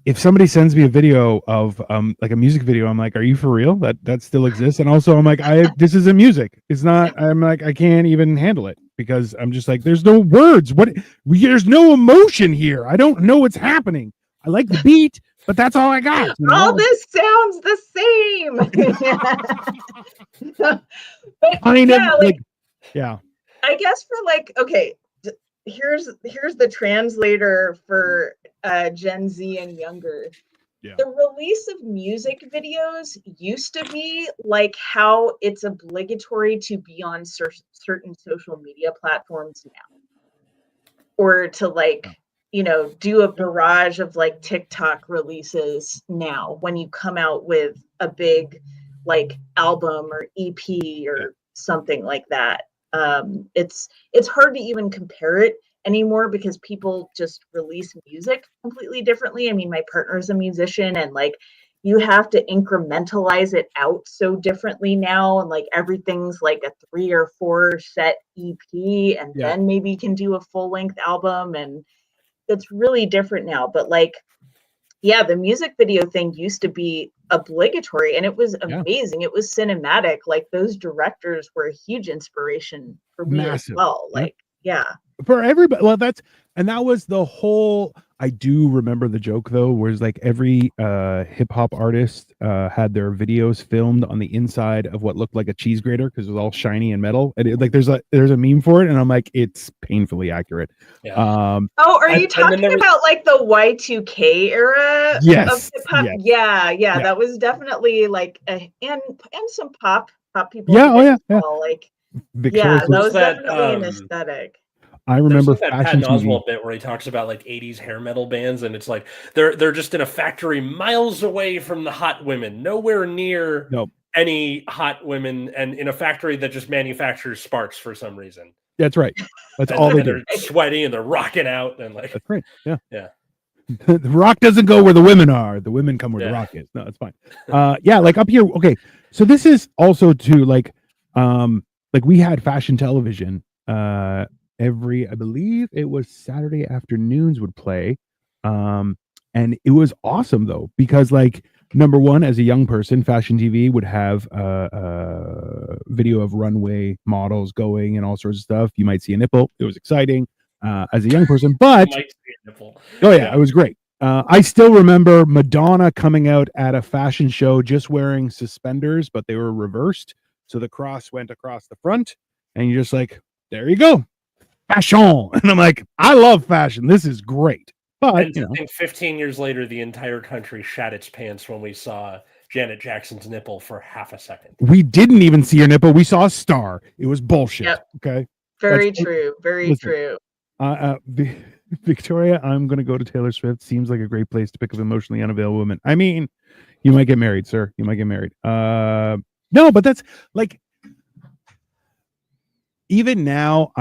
if somebody sends me a video of like a music video, I'm like, are you for real? That still exists? And also I'm like, this isn't music. It's not, I'm like, I can't even handle it because I'm just like, there's no words. There's no emotion here. I don't know what's happening. I like the beat, but that's all I got. All this sounds the same. But I guess for like, okay, here's the translator for Gen Z and younger. The release of music videos used to be like how it's obligatory to be on certain social media platforms now, or to like do a barrage of like TikTok releases now when you come out with a big like album or EP or something like that. It's hard to even compare it anymore because people just release music completely differently. I mean, my partner is a musician, and like you have to incrementalize it out so differently now, and like everything's like a 3 or 4 set EP, and then maybe you can do a full length album, and it's really different now. But like, yeah, the music video thing used to be obligatory, and it was amazing. It was cinematic. Like those directors were a huge inspiration for me as well. Like, for everybody. Well, that was the whole. I do remember the joke though, whereas like every hip hop artist had their videos filmed on the inside of what looked like a cheese grater because it was all shiny and metal. And like there's a meme for it, and I'm like, it's painfully accurate. Are you talking about like the Y2K era of hip hop? Yeah, that was definitely like and some pop people. Like Victoria's that was definitely an aesthetic. I remember that Patton Oswalt bit where he talks about like 80s hair metal bands, and it's like they're just in a factory miles away from the hot women, nowhere near any hot women, and in a factory that just manufactures sparks for some reason. That's right. That's all they do. They're sweaty and they're rocking out, and like that's right. Yeah. The rock doesn't go where the women are. The women come where the rock is. No, it's fine. Like up here. Okay, so this is also too like we had fashion television. Every, I believe it was Saturday afternoons would play. And it was awesome though, because like number one, as a young person, fashion TV would have video of runway models going and all sorts of stuff. You might see a nipple. It was exciting as a young person, but it was great. I still remember Madonna coming out at a fashion show just wearing suspenders, but they were reversed. So the cross went across the front, and you're just like, there you go. Fashion. And I'm like, I love fashion. This is great. But I think 15 years later, the entire country shat its pants when we saw Janet Jackson's nipple for half a second. We didn't even see her nipple. We saw a star. It was bullshit. Yep. Okay. Very true. Very true. Victoria, I'm going to go to Taylor Swift. Seems like a great place to pick up emotionally unavailable women. I mean, you might get married, sir. You might get married. No, but that's like, even now,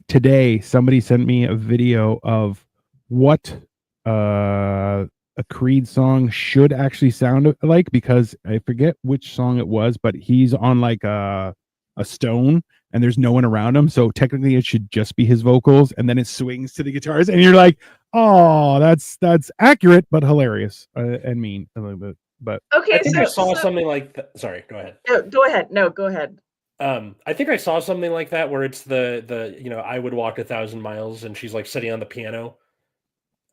today somebody sent me a video of what a Creed song should actually sound like, because I forget which song it was, but he's on like a stone and there's no one around him, so technically it should just be his vocals, and then it swings to the guitars, and you're like, oh, that's accurate but hilarious and mean a little bit. But okay, I think I saw something like that. Sorry, go ahead. No, go ahead. No, go ahead. I think I saw something like that where it's the I would walk 1,000 miles, and she's like sitting on the piano,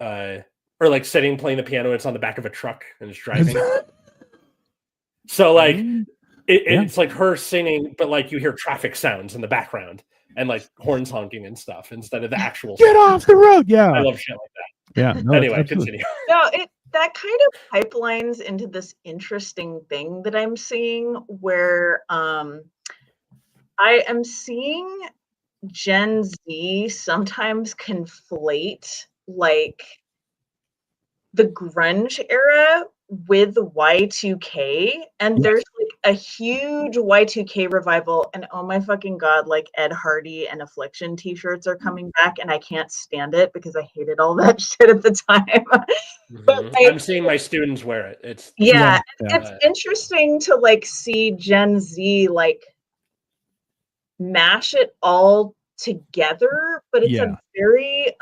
or like sitting playing the piano. It's on the back of a truck and it's driving. So like it's like her singing, but like you hear traffic sounds in the background and like horns honking and stuff instead of the actual. Get off the road! Yeah, I love shit like that. Yeah. No, anyway, continue. No, that kind of pipelines into this interesting thing that I'm seeing where I am seeing Gen Z sometimes conflate like the grunge era with Y2K, and there's like a huge Y2K revival, and oh my fucking god, like Ed Hardy and Affliction t-shirts are coming back, and I can't stand it because I hated all that shit at the time. But like, I'm seeing my students wear it. It's it's interesting to like see Gen Z like mash it all together, but it's a very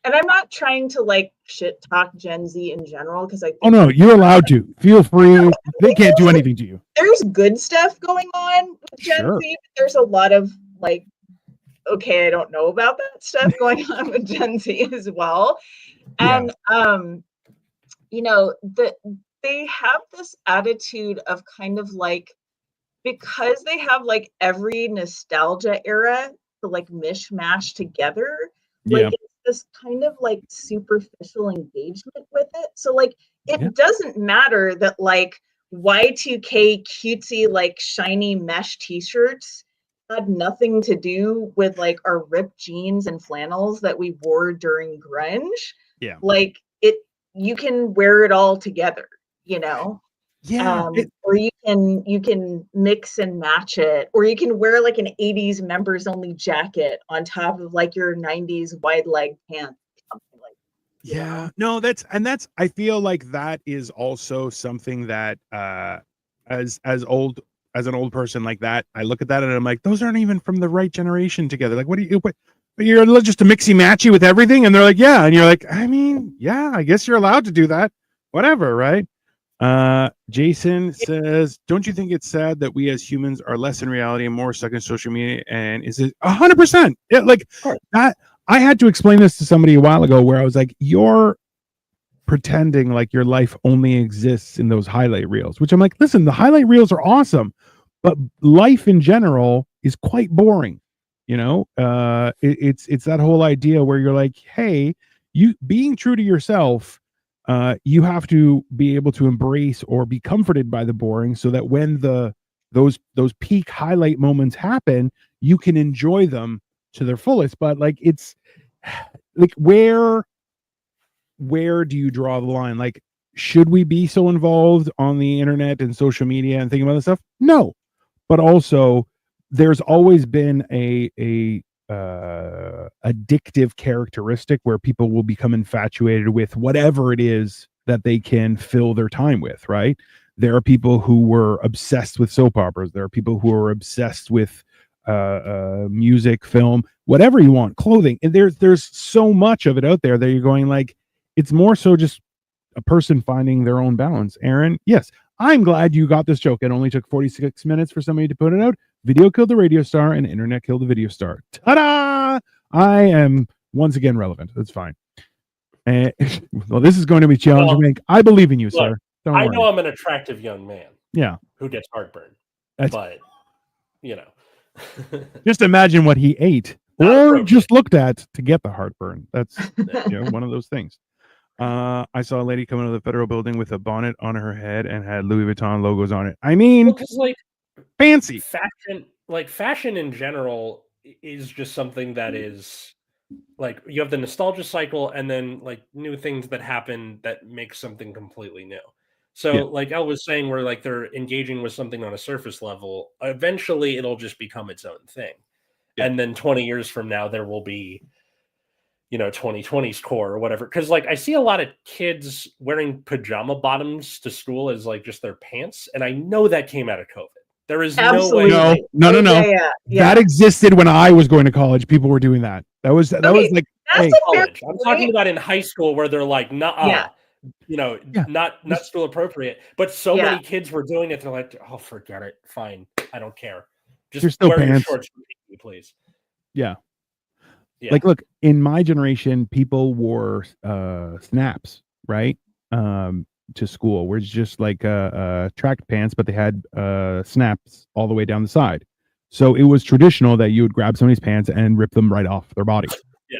and I'm not trying to like shit talk Gen Z in general, because I think no, you're allowed to. Feel free. They can't do anything to you. There's good stuff going on with Gen Z, but there's a lot of like, okay, I don't know about that stuff going on with Gen Z as well. And they have this attitude of kind of like, because they have like every nostalgia era to like mishmash together, like it's this kind of like superficial engagement with it. So like it doesn't matter that like Y2K cutesy like shiny mesh t-shirts had nothing to do with like our ripped jeans and flannels that we wore during grunge. Like you can wear it all together, you know? Yeah. Or you can mix and match it, or you can wear like an 80s members only jacket on top of like your 90s wide leg pants, something like, Yeah, no, that's I feel like that is also something that as old as an old person like that, I look at that and I'm like, those aren't even from the right generation together. Like, what do you what you're just a mixy matchy with everything? And they're like, yeah. And you're like, I mean, yeah, I guess you're allowed to do that. Whatever, right? Jason says, don't you think it's sad that we as humans are less in reality and more stuck in social media? And is it 100%? Like that. I had to explain this to somebody a while ago where I was like, you're pretending like your life only exists in those highlight reels, which I'm like, listen, the highlight reels are awesome, but life in general is quite boring. It's that whole idea where you're like, hey, you being true to yourself, you have to be able to embrace or be comforted by the boring so that when those peak highlight moments happen, you can enjoy them to their fullest. But like, it's like, where do you draw the line? Like, should we be so involved on the internet and social media and thinking about this stuff? No. But also, there's always been a addictive characteristic where people will become infatuated with whatever it is that they can fill their time with, right? There are people who were obsessed with soap operas. There are people who are obsessed with music, film, whatever you want, clothing. And there's so much of it out there that you're going like, it's more so just a person finding their own balance. Aaron, yes, I'm glad you got this joke. It only took 46 minutes for somebody to put it out. Video killed the radio star and internet killed the video star. Ta-da! I am once again relevant. That's fine. Well, this is going to be challenging. Well, I believe in you, look, sir. Don't worry. Know I'm an attractive young man. Yeah. Who gets heartburn. But, just imagine what he ate or just looked at to get the heartburn. That's one of those things. I saw a lady come into the federal building with a bonnet on her head and had Louis Vuitton logos on it. I mean, like fancy fashion in general is just something that is like, you have the nostalgia cycle and then like new things that happen that make something completely new. So like I was saying, where like they're engaging with something on a surface level, eventually it'll just become its own thing. Yeah. And then 20 years from now, there will be, 2020's core or whatever. Because like I see a lot of kids wearing pajama bottoms to school as like just their pants. And I know that came out of COVID. There is absolutely no way. No. That existed when I was going to college. People were doing that. That was like college. I'm talking about in high school where they're like, not school appropriate. But so many kids were doing it. They're like, oh, forget it. Fine. I don't care. Just wear your shorts, please. Yeah. Like, look, in my generation, people wore snaps, right? To school, where it's just like track pants, but they had snaps all the way down the side. So it was traditional that you would grab somebody's pants and rip them right off their body,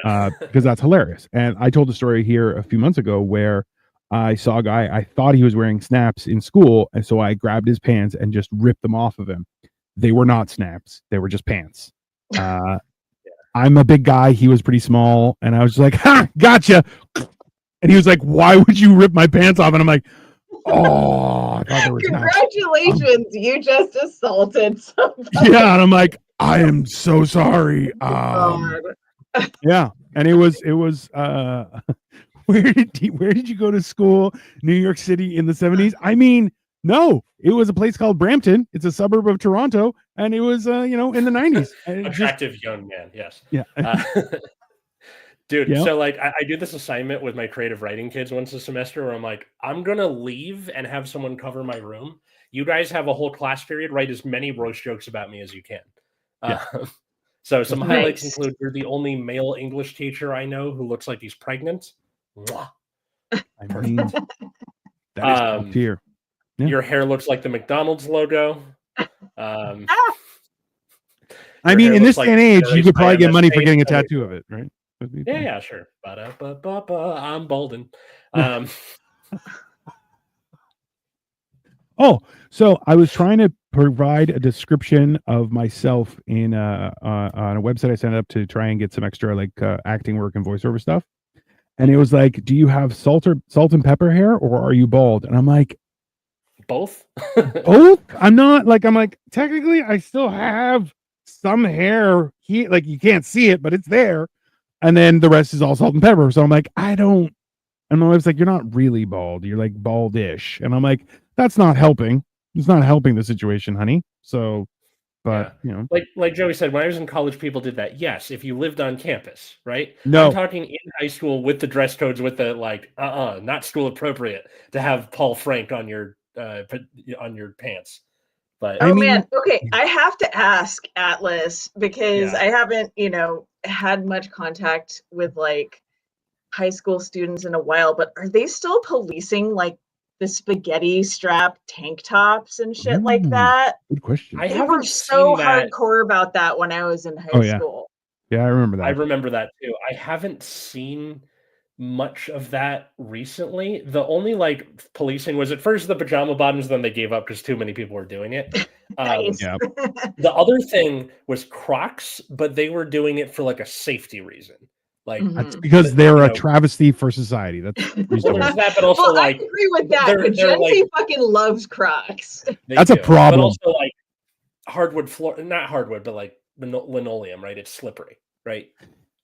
because that's hilarious. And I told a story here a few months ago where I saw a guy, I thought he was wearing snaps in school, and so I grabbed his pants and just ripped them off of him. They were not snaps; they were just pants. I'm a big guy. He was pretty small. And I was like, ha, gotcha. And he was like, why would you rip my pants off? And I'm like, oh, I thought there was congratulations. You just assaulted somebody. Yeah. And I'm like, I am so sorry. Yeah. And it was where did you go to school? New York City in the 70s? I mean, no, it was a place called Brampton. It's a suburb of Toronto, and it was, in the 90s. Attractive young man, yes. Yeah. Dude, so like I do this assignment with my creative writing kids once a semester where I'm like, I'm going to leave and have someone cover my room. You guys have a whole class period, write as many roast jokes about me as you can. So some highlights include, you're the only male English teacher I know who looks like he's pregnant. Mwah. I mean, that is here. Yeah. Your hair looks like the McDonald's logo. I mean, in this day and age, you could probably get money for getting a tattoo of it, right? Yeah, sure. I'm Bolden. Oh, so I was trying to provide a description of myself in on a website I signed up to try and get some extra like acting work and voiceover stuff. And it was like, do you have salt and pepper hair, or are you bald? And I'm like, Both. Both? I'm like, technically, I still have some hair here. Like, you can't see it, but it's there. And then the rest is all salt and pepper. So I'm like, and my wife's like, you're not really bald. You're like baldish. And I'm like, that's not helping. It's not helping the situation, honey. So, but like Joey said, when I was in college, people did that. Yes, if you lived on campus, right? No. I'm talking in high school with the dress codes, with the not school appropriate to have Paul Frank on your pants. But man, okay, I have to ask Atlas because I haven't, had much contact with like high school students in a while, but are they still policing like the spaghetti strap tank tops and shit like that? Good question. I They were haven't so seen that. hardcore about that when I was in high school. Yeah, I remember that. I remember that too. I haven't seen much of that recently. The only like policing was at first the pajama bottoms, then they gave up because too many people were doing it. Nice. Yeah. The other thing was Crocs, but they were doing it for like a safety reason. Like That's because they're a travesty for society. That's well, there's that, but also I agree with that. But Gen Z fucking loves Crocs. That's a problem. But also like hardwood floor, not hardwood, but like linoleum, right? It's slippery, right?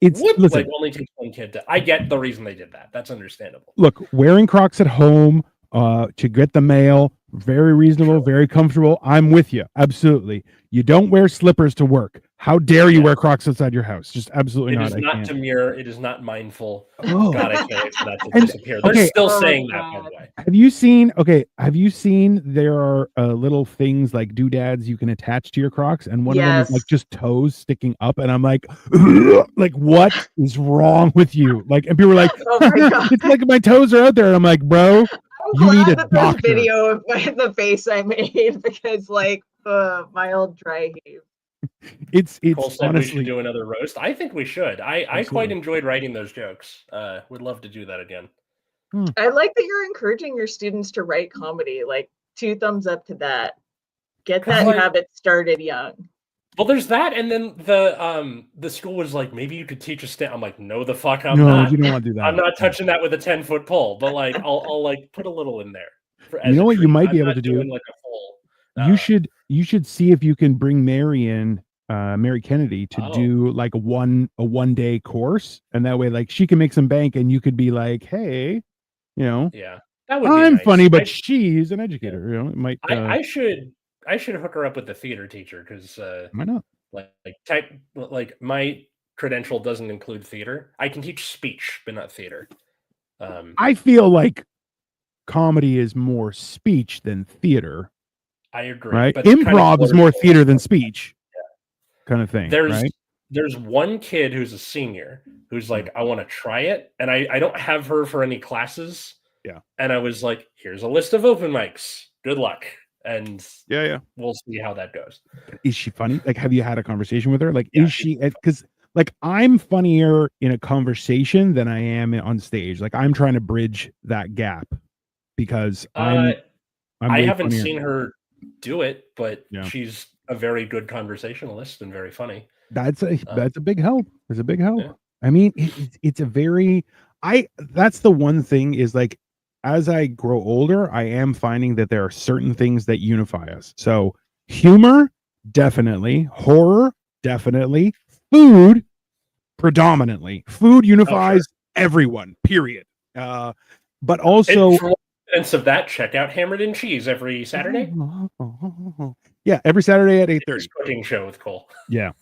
It's like only takes one kid to. I get the reason they did that. That's understandable. Look, wearing Crocs at home to get the mail, very reasonable, very comfortable. I'm with you. Absolutely. You don't wear slippers to work. How dare you wear Crocs outside your house? Just absolutely not. It is not demure. It is not mindful. Oh. God, I can't wait for that to disappear. They're still saying that, by the way. Have you seen there are little things like doodads you can attach to your Crocs, and one of them is like just toes sticking up, and I'm like, like, what is wrong with you? Like, and people are like, it's like my toes are out there, and I'm like, bro, you need a doctor. Video of the face I made because like mild dry heave. It's honestly, we should do another roast. I think we should. I quite enjoyed writing those jokes. Would love to do that again. I like that you're encouraging your students to write comedy. Like 2 thumbs up to that. Get that habit started young. Well, there's that, and then the school was like, maybe you could teach a stand. I'm like, no, the fuck, I'm not. You don't want to do that. I'm not touching that with a 10-foot pole. But like, I'll like put a little in there. You know what you might be able to do? Like a full. You should see if you can bring Mary in, Mary Kennedy, to do like a one day course, and that way, like, she can make some bank, and you could be like, hey, that would I'm nice. funny, but she's an educator. It might. I should hook her up with the theater teacher because why not? Like my credential doesn't include theater. I can teach speech, but not theater. I feel like comedy is more speech than theater. I agree. Right? But improv is more theater than speech, kind of thing. There's one kid who's a senior who's like, I want to try it, and I don't have her for any classes. Yeah, and I was like, here's a list of open mics. Good luck. And we'll see how that goes. Is she funny? Like, have you had a conversation with her? Like, is she? Because like, I'm funnier in a conversation than I am on stage. Like, I'm trying to bridge that gap because I haven't seen her do it, but she's a very good conversationalist and very funny. That's a big help. There's a big help. Yeah. I mean, it's a very that's the one thing is like, as I grow older, I am finding that there are certain things that unify us. So humor, definitely. Horror, definitely. Food, predominantly. Food unifies everyone, period. But also, for evidence of that, check out Hammered in Cheese every Saturday. Yeah, every Saturday at 8:30. Cooking show with Cole. Yeah.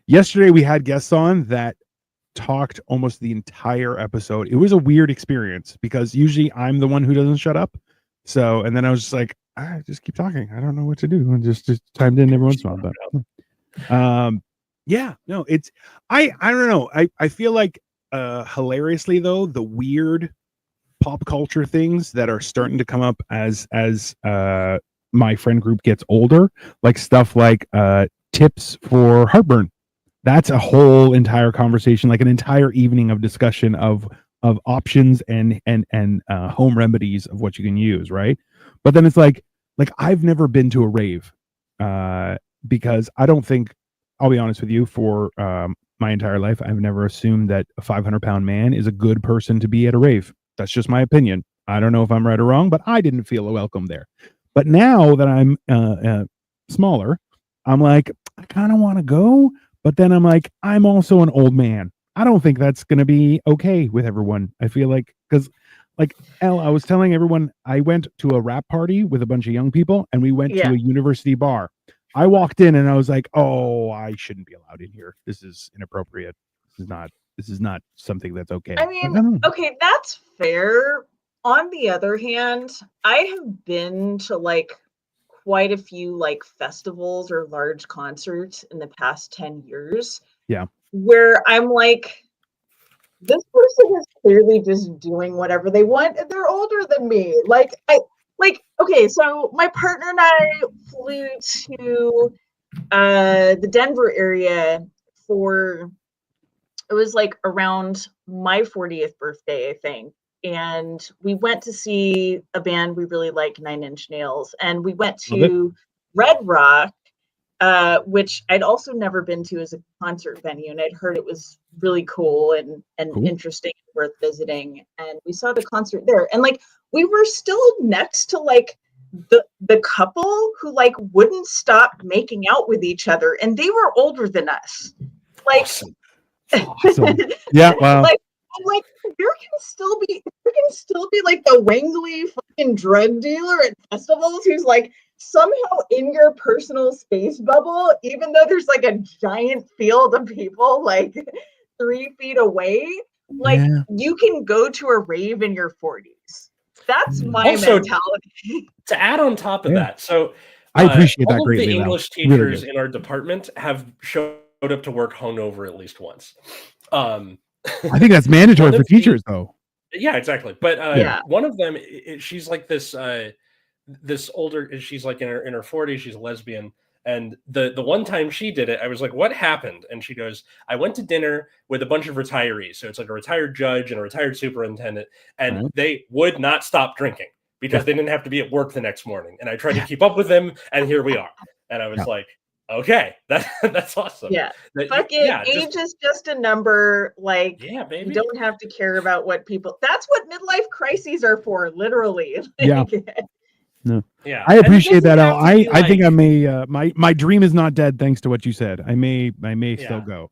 Yesterday we had guests on that talked almost the entire episode. It was a weird experience because usually I'm the one who doesn't shut up. So, and then I was just like, I just keep talking. I don't know what to do. And just chimed in every once in a while. But it's I don't know. I feel like hilariously though, the weird pop culture things that are starting to come up as my friend group gets older, like stuff like tips for heartburn. That's a whole entire conversation, like an entire evening of discussion of options and home remedies of what you can use, right? But then it's like I've never been to a rave because I don't think, I'll be honest with you, for my entire life, I've never assumed that a 500-pound man is a good person to be at a rave. That's just my opinion. I don't know if I'm right or wrong, but I didn't feel welcome there. But now that I'm smaller, I'm like, I kind of want to go, but then I'm like, I'm also an old man. I don't think that's going to be okay with everyone. I feel like, because like Elle, I was telling everyone, I went to a rap party with a bunch of young people and we went to Yeah. a university bar. I walked in and I was like, oh, I shouldn't be allowed in here. This is inappropriate. This is not something that's okay. I But mean, I don't know. okay, that's fair. On the other hand, I have been to like quite a few like festivals or large concerts in the past 10 years Yeah. where I'm like, this person is clearly just doing whatever they want and they're older than me. Okay, so my partner and I flew to the Denver area for it was like around my 40th birthday, I think. And we went to see a band we really like, Nine Inch Nails. And we went Love it. to Red Rock, which I'd also never been to as a concert venue. And I'd heard it was really cool and Cool. interesting, worth visiting. And we saw the concert there. And like we were still next to like the couple who like wouldn't stop making out with each other. And they were older than us. Like Awesome. Awesome. Yeah. Wow. like I'm like there can still be like the wangly fucking drug dealer at festivals who's like somehow in your personal space bubble, even though there's like a giant field of people like 3 feet away. Like Yeah. you can go to a rave in your 40s. That's my Also, mentality. to add on top of Yeah. that, so I appreciate that all of the greatly, Val. English Really teachers good. in our department have showed up to work hungover at least once. I think that's mandatory One for of the- teachers, though. Yeah, exactly. But Yeah. one of them, she's like this this older. She's like in her 40s. She's a lesbian. And the one time she did it, I was like, "What happened?" And she goes, "I went to dinner with a bunch of retirees. So it's like a retired judge and a retired superintendent, and Right. they would not stop drinking because Yeah. they didn't have to be at work the next morning. And I tried to keep up with them, and here we are." And I was Yeah. like, "Okay, that's awesome." Yeah. That- Fuck it. yeah, Age is just a number. Like yeah, you baby. don't have to care about what people. That's what midlife crises are for, literally. Yeah. Like, No. Yeah, I and it appreciate doesn't that, Al. have to be I think I like- may my dream is not dead thanks to what you said. I may still Yeah. go.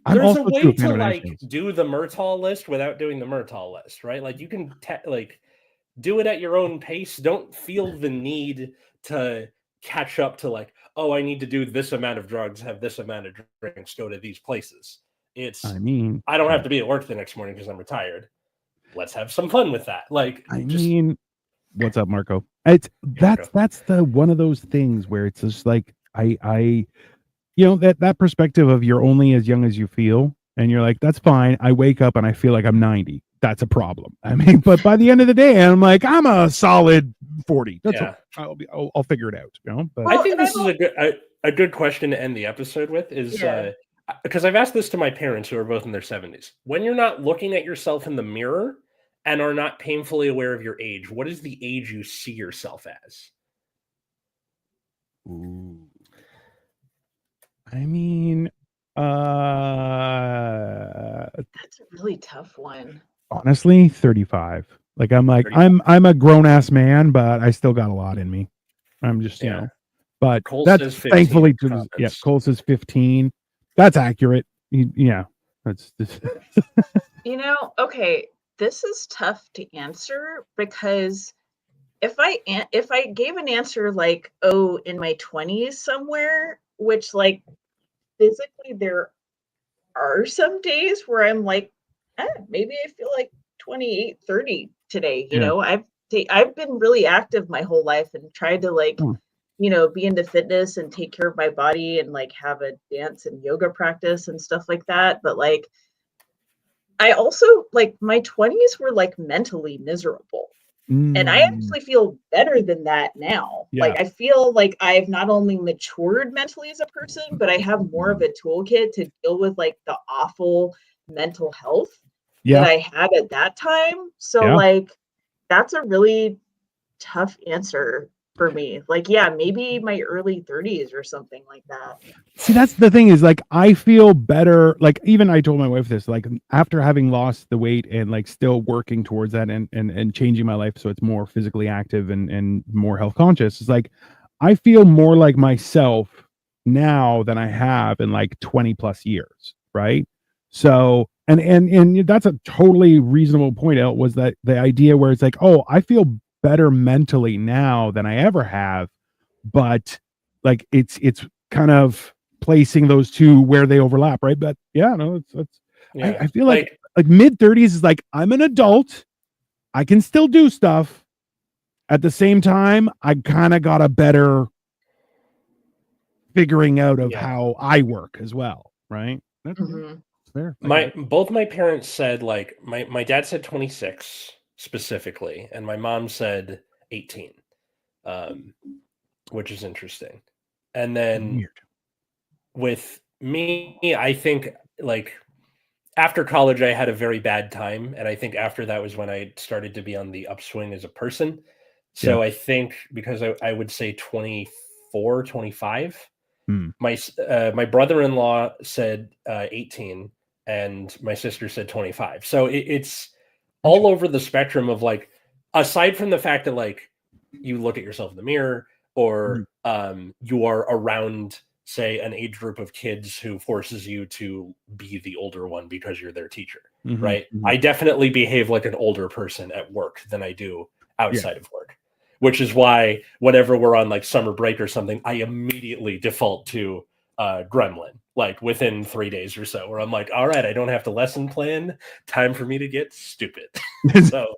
I'm There's also a way too a to fan of like Nationals. do the Murtaugh list without doing the Murtaugh list, right? Like you can like do it at your own pace. Don't feel the need to catch up to like, oh, I need to do this amount of drugs, have this amount of drinks, go to these places. It's I mean, I don't have to be at work the next morning because I'm retired. Let's have some fun with that. Like what's up, Marco? It's Marco. that's the one of those things where it's just like I you know that perspective of you're only as young as you feel, and you're like, that's fine. I wake up and I feel like I'm 90. That's a problem. I mean, but by the end of the day, I'm like, I'm a solid 40. That's Yeah. I'll figure it out. You know, but I think this is a good question to end the episode with is because I've asked this to my parents who are both in their 70s. When you're not looking at yourself in the mirror and are not painfully aware of your age, what is the age you see yourself as? Ooh. I mean, that's a really tough one. honestly, 35. Like I'm like 35. I'm a grown ass man, but I still got a lot in me. I'm just you know, but Cole that's says 15 thankfully in the comments. Cole says 15. That's accurate. Yeah, that's You know, okay, this is tough to answer because if I gave an answer like, oh, in my 20s somewhere, which like physically there are some days where I'm like, maybe I feel like 28, 30 today. You Yeah. know, I've been really active my whole life and tried to like, you know, be into fitness and take care of my body and like have a dance and yoga practice and stuff like that. But like, I also like my 20s were like mentally miserable. And I actually feel better than that now. Yeah. Like I feel like I've not only matured mentally as a person, but I have more of a toolkit to deal with like the awful mental health that I had at that time. So like that's a really tough answer. for me. Like, yeah, maybe my early 30s or something like that. See, that's the thing is like I feel better. Like even I told my wife this, like after having lost the weight and like still working towards that and changing my life so it's more physically active and more health conscious. It's like I feel more like myself now than I have in like 20 plus years, right? So and that's a totally reasonable point out, was that the idea where it's like, oh, I feel better mentally now than I ever have, but like it's kind of placing those two where they overlap, right? But yeah, no, it's Yeah. I feel like mid 30s is like I'm an adult, I can still do stuff. At the same time, I kind of got a better figuring out of Yeah. how I work as well, right? That's Mhm. fair. I get it. Both my parents said, like, my dad said 26 specifically, and my mom said 18, which is interesting. And then Weird. with me, I think, like, after college, I had a very bad time, and I think after that was when I started to be on the upswing as a person. Yeah. So I think because I would say 24, 25. Hmm. My brother-in-law said 18, and my sister said 25. So it's all over the spectrum of, like, aside from the fact that, like, you look at yourself in the mirror, or you are around, say, an age group of kids who forces you to be the older one because you're their teacher, Mhm, right? mhm. I definitely behave like an older person at work than I do Yeah. outside of work, which is why whenever we're on, like, summer break or something, I immediately default to Gremlin, like within 3 days or so, where I'm like, all right, I don't have to lesson plan. Time for me to get stupid. So,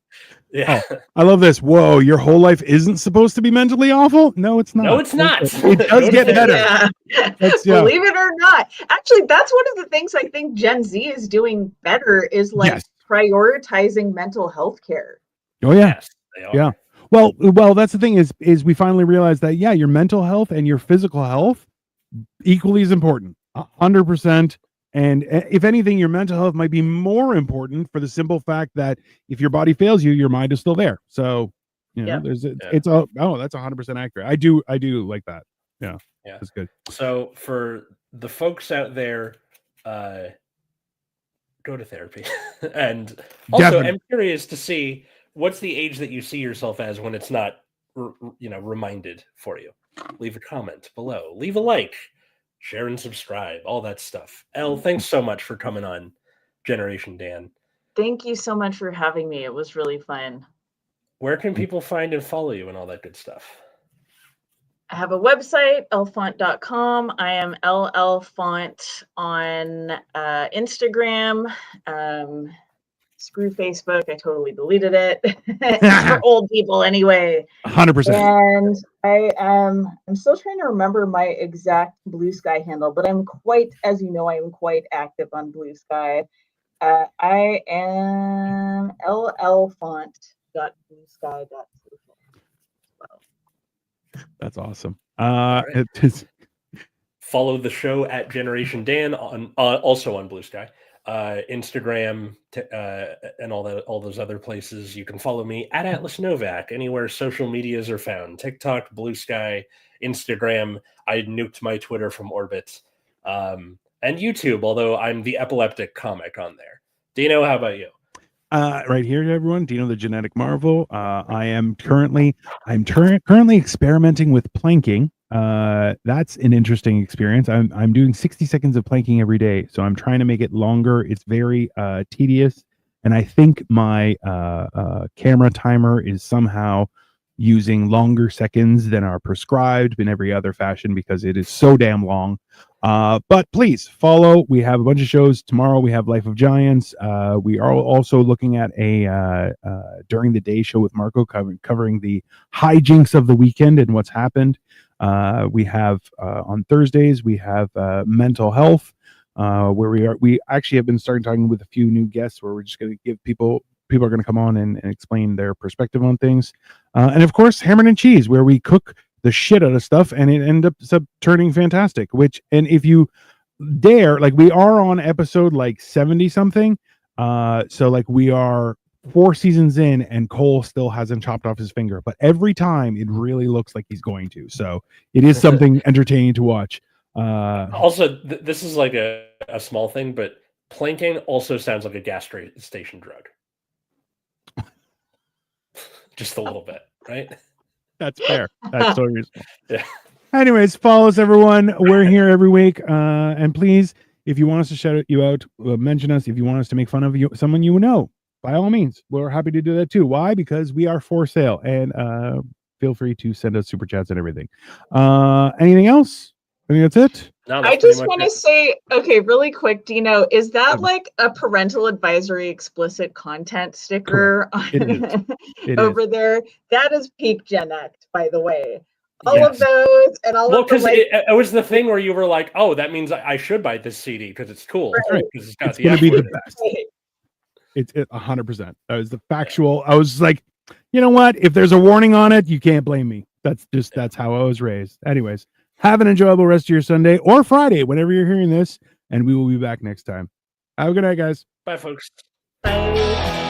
yeah. Oh, I love this. Whoa, your whole life isn't supposed to be mentally awful? No, it's No, not. it's not. It does Go to get better. therapy. Yeah. That's Believe it or not. Actually, that's one of the things I think Gen Z is doing better is like Yes. prioritizing mental health care. Oh yeah. Yes, they are. Yeah. Well, that's the thing is we finally realized that yeah, your mental health and your physical health equally as important. 100%. And if anything, your mental health might be more important for the simple fact that if your body fails you, your mind is still there. So, you know, Yeah. it's a that's 100% accurate. I do like that. Yeah. Yeah. That's good. So for the folks out there, go to therapy. And also, Definitely. I'm curious to see what's the age that you see yourself as when it's not, reminded for you. Leave a comment below. Leave a like. Share and subscribe. All that stuff. Elle, thanks so much for coming on Generation Dan. Thank you so much for having me. It was really fun. Where can people find and follow you and all that good stuff? I have a website, lfaunt.com. I am LL Faunt on Instagram. Screw Facebook. I totally deleted it. It's for old people anyway. 100%. And I'm still trying to remember my exact Blue Sky handle, but I'm quite, as you know, I am quite active on Blue Sky. I am llfaunt.bluesky.social. That's awesome. right. It is Follow the show at Generation Dan on also on Blue Sky, Instagram, and all those other places. You can follow me at Atlas Novak anywhere social medias are found: TikTok, Blue Sky, Instagram. I nuked my Twitter from orbit, and YouTube. Although I'm the epileptic comic on there. Dino, how about you? right here, everyone. Dino the Genetic Marvel. I'm currently experimenting with planking. That's an interesting experience. I'm doing 60 seconds of planking every day, so I'm trying to make it longer. It's very tedious, and I think my camera timer is somehow using longer seconds than are prescribed in every other fashion because it is so damn long. But please follow. We have a bunch of shows tomorrow. We have Life of Giants. We are also looking at a during the day show with Marco covering the hijinks of the weekend and what's happened. We have on Thursdays we have mental health, where we actually have been starting talking with a few new guests where we're just going to give people are going to come on and explain their perspective on things. And of course, Hammered and Cheese, where we cook the shit out of stuff and it ends up turning fantastic. And if you dare, like we are on episode like 70 something. So like we are 4 seasons in, and Cole still hasn't chopped off his finger. But every time, it really looks like he's going to. So it is something entertaining to watch. Also, this is like a small thing, but planking also sounds like a gas station drug. Just a little bit, right? That's fair. That's so reasonable. Yeah. Anyways, follow us, everyone. We're here every week. And please, if you want us to shout you out, mention us. If you want us to make fun of you, someone you know, by all means, we're happy to do that too. Why? Because we are for sale. And feel free to send us super chats and everything. Anything else? I think that's it. No, I just want to say, okay, really quick, Dino, is that like a parental advisory explicit content sticker over there? That is peak Gen X, by the way. All of those and all of the, because it was the thing where you were like, oh, that means I should buy this CD because it's cool. Right. It's got it's going to be the best. It's 100%. That was the factual. I was like, you know what? If there's a warning on it, you can't blame me. That's how I was raised. Anyways. Have an enjoyable rest of your Sunday or Friday, whenever you're hearing this, and we will be back next time. Have a good night, guys. Bye, folks. Bye.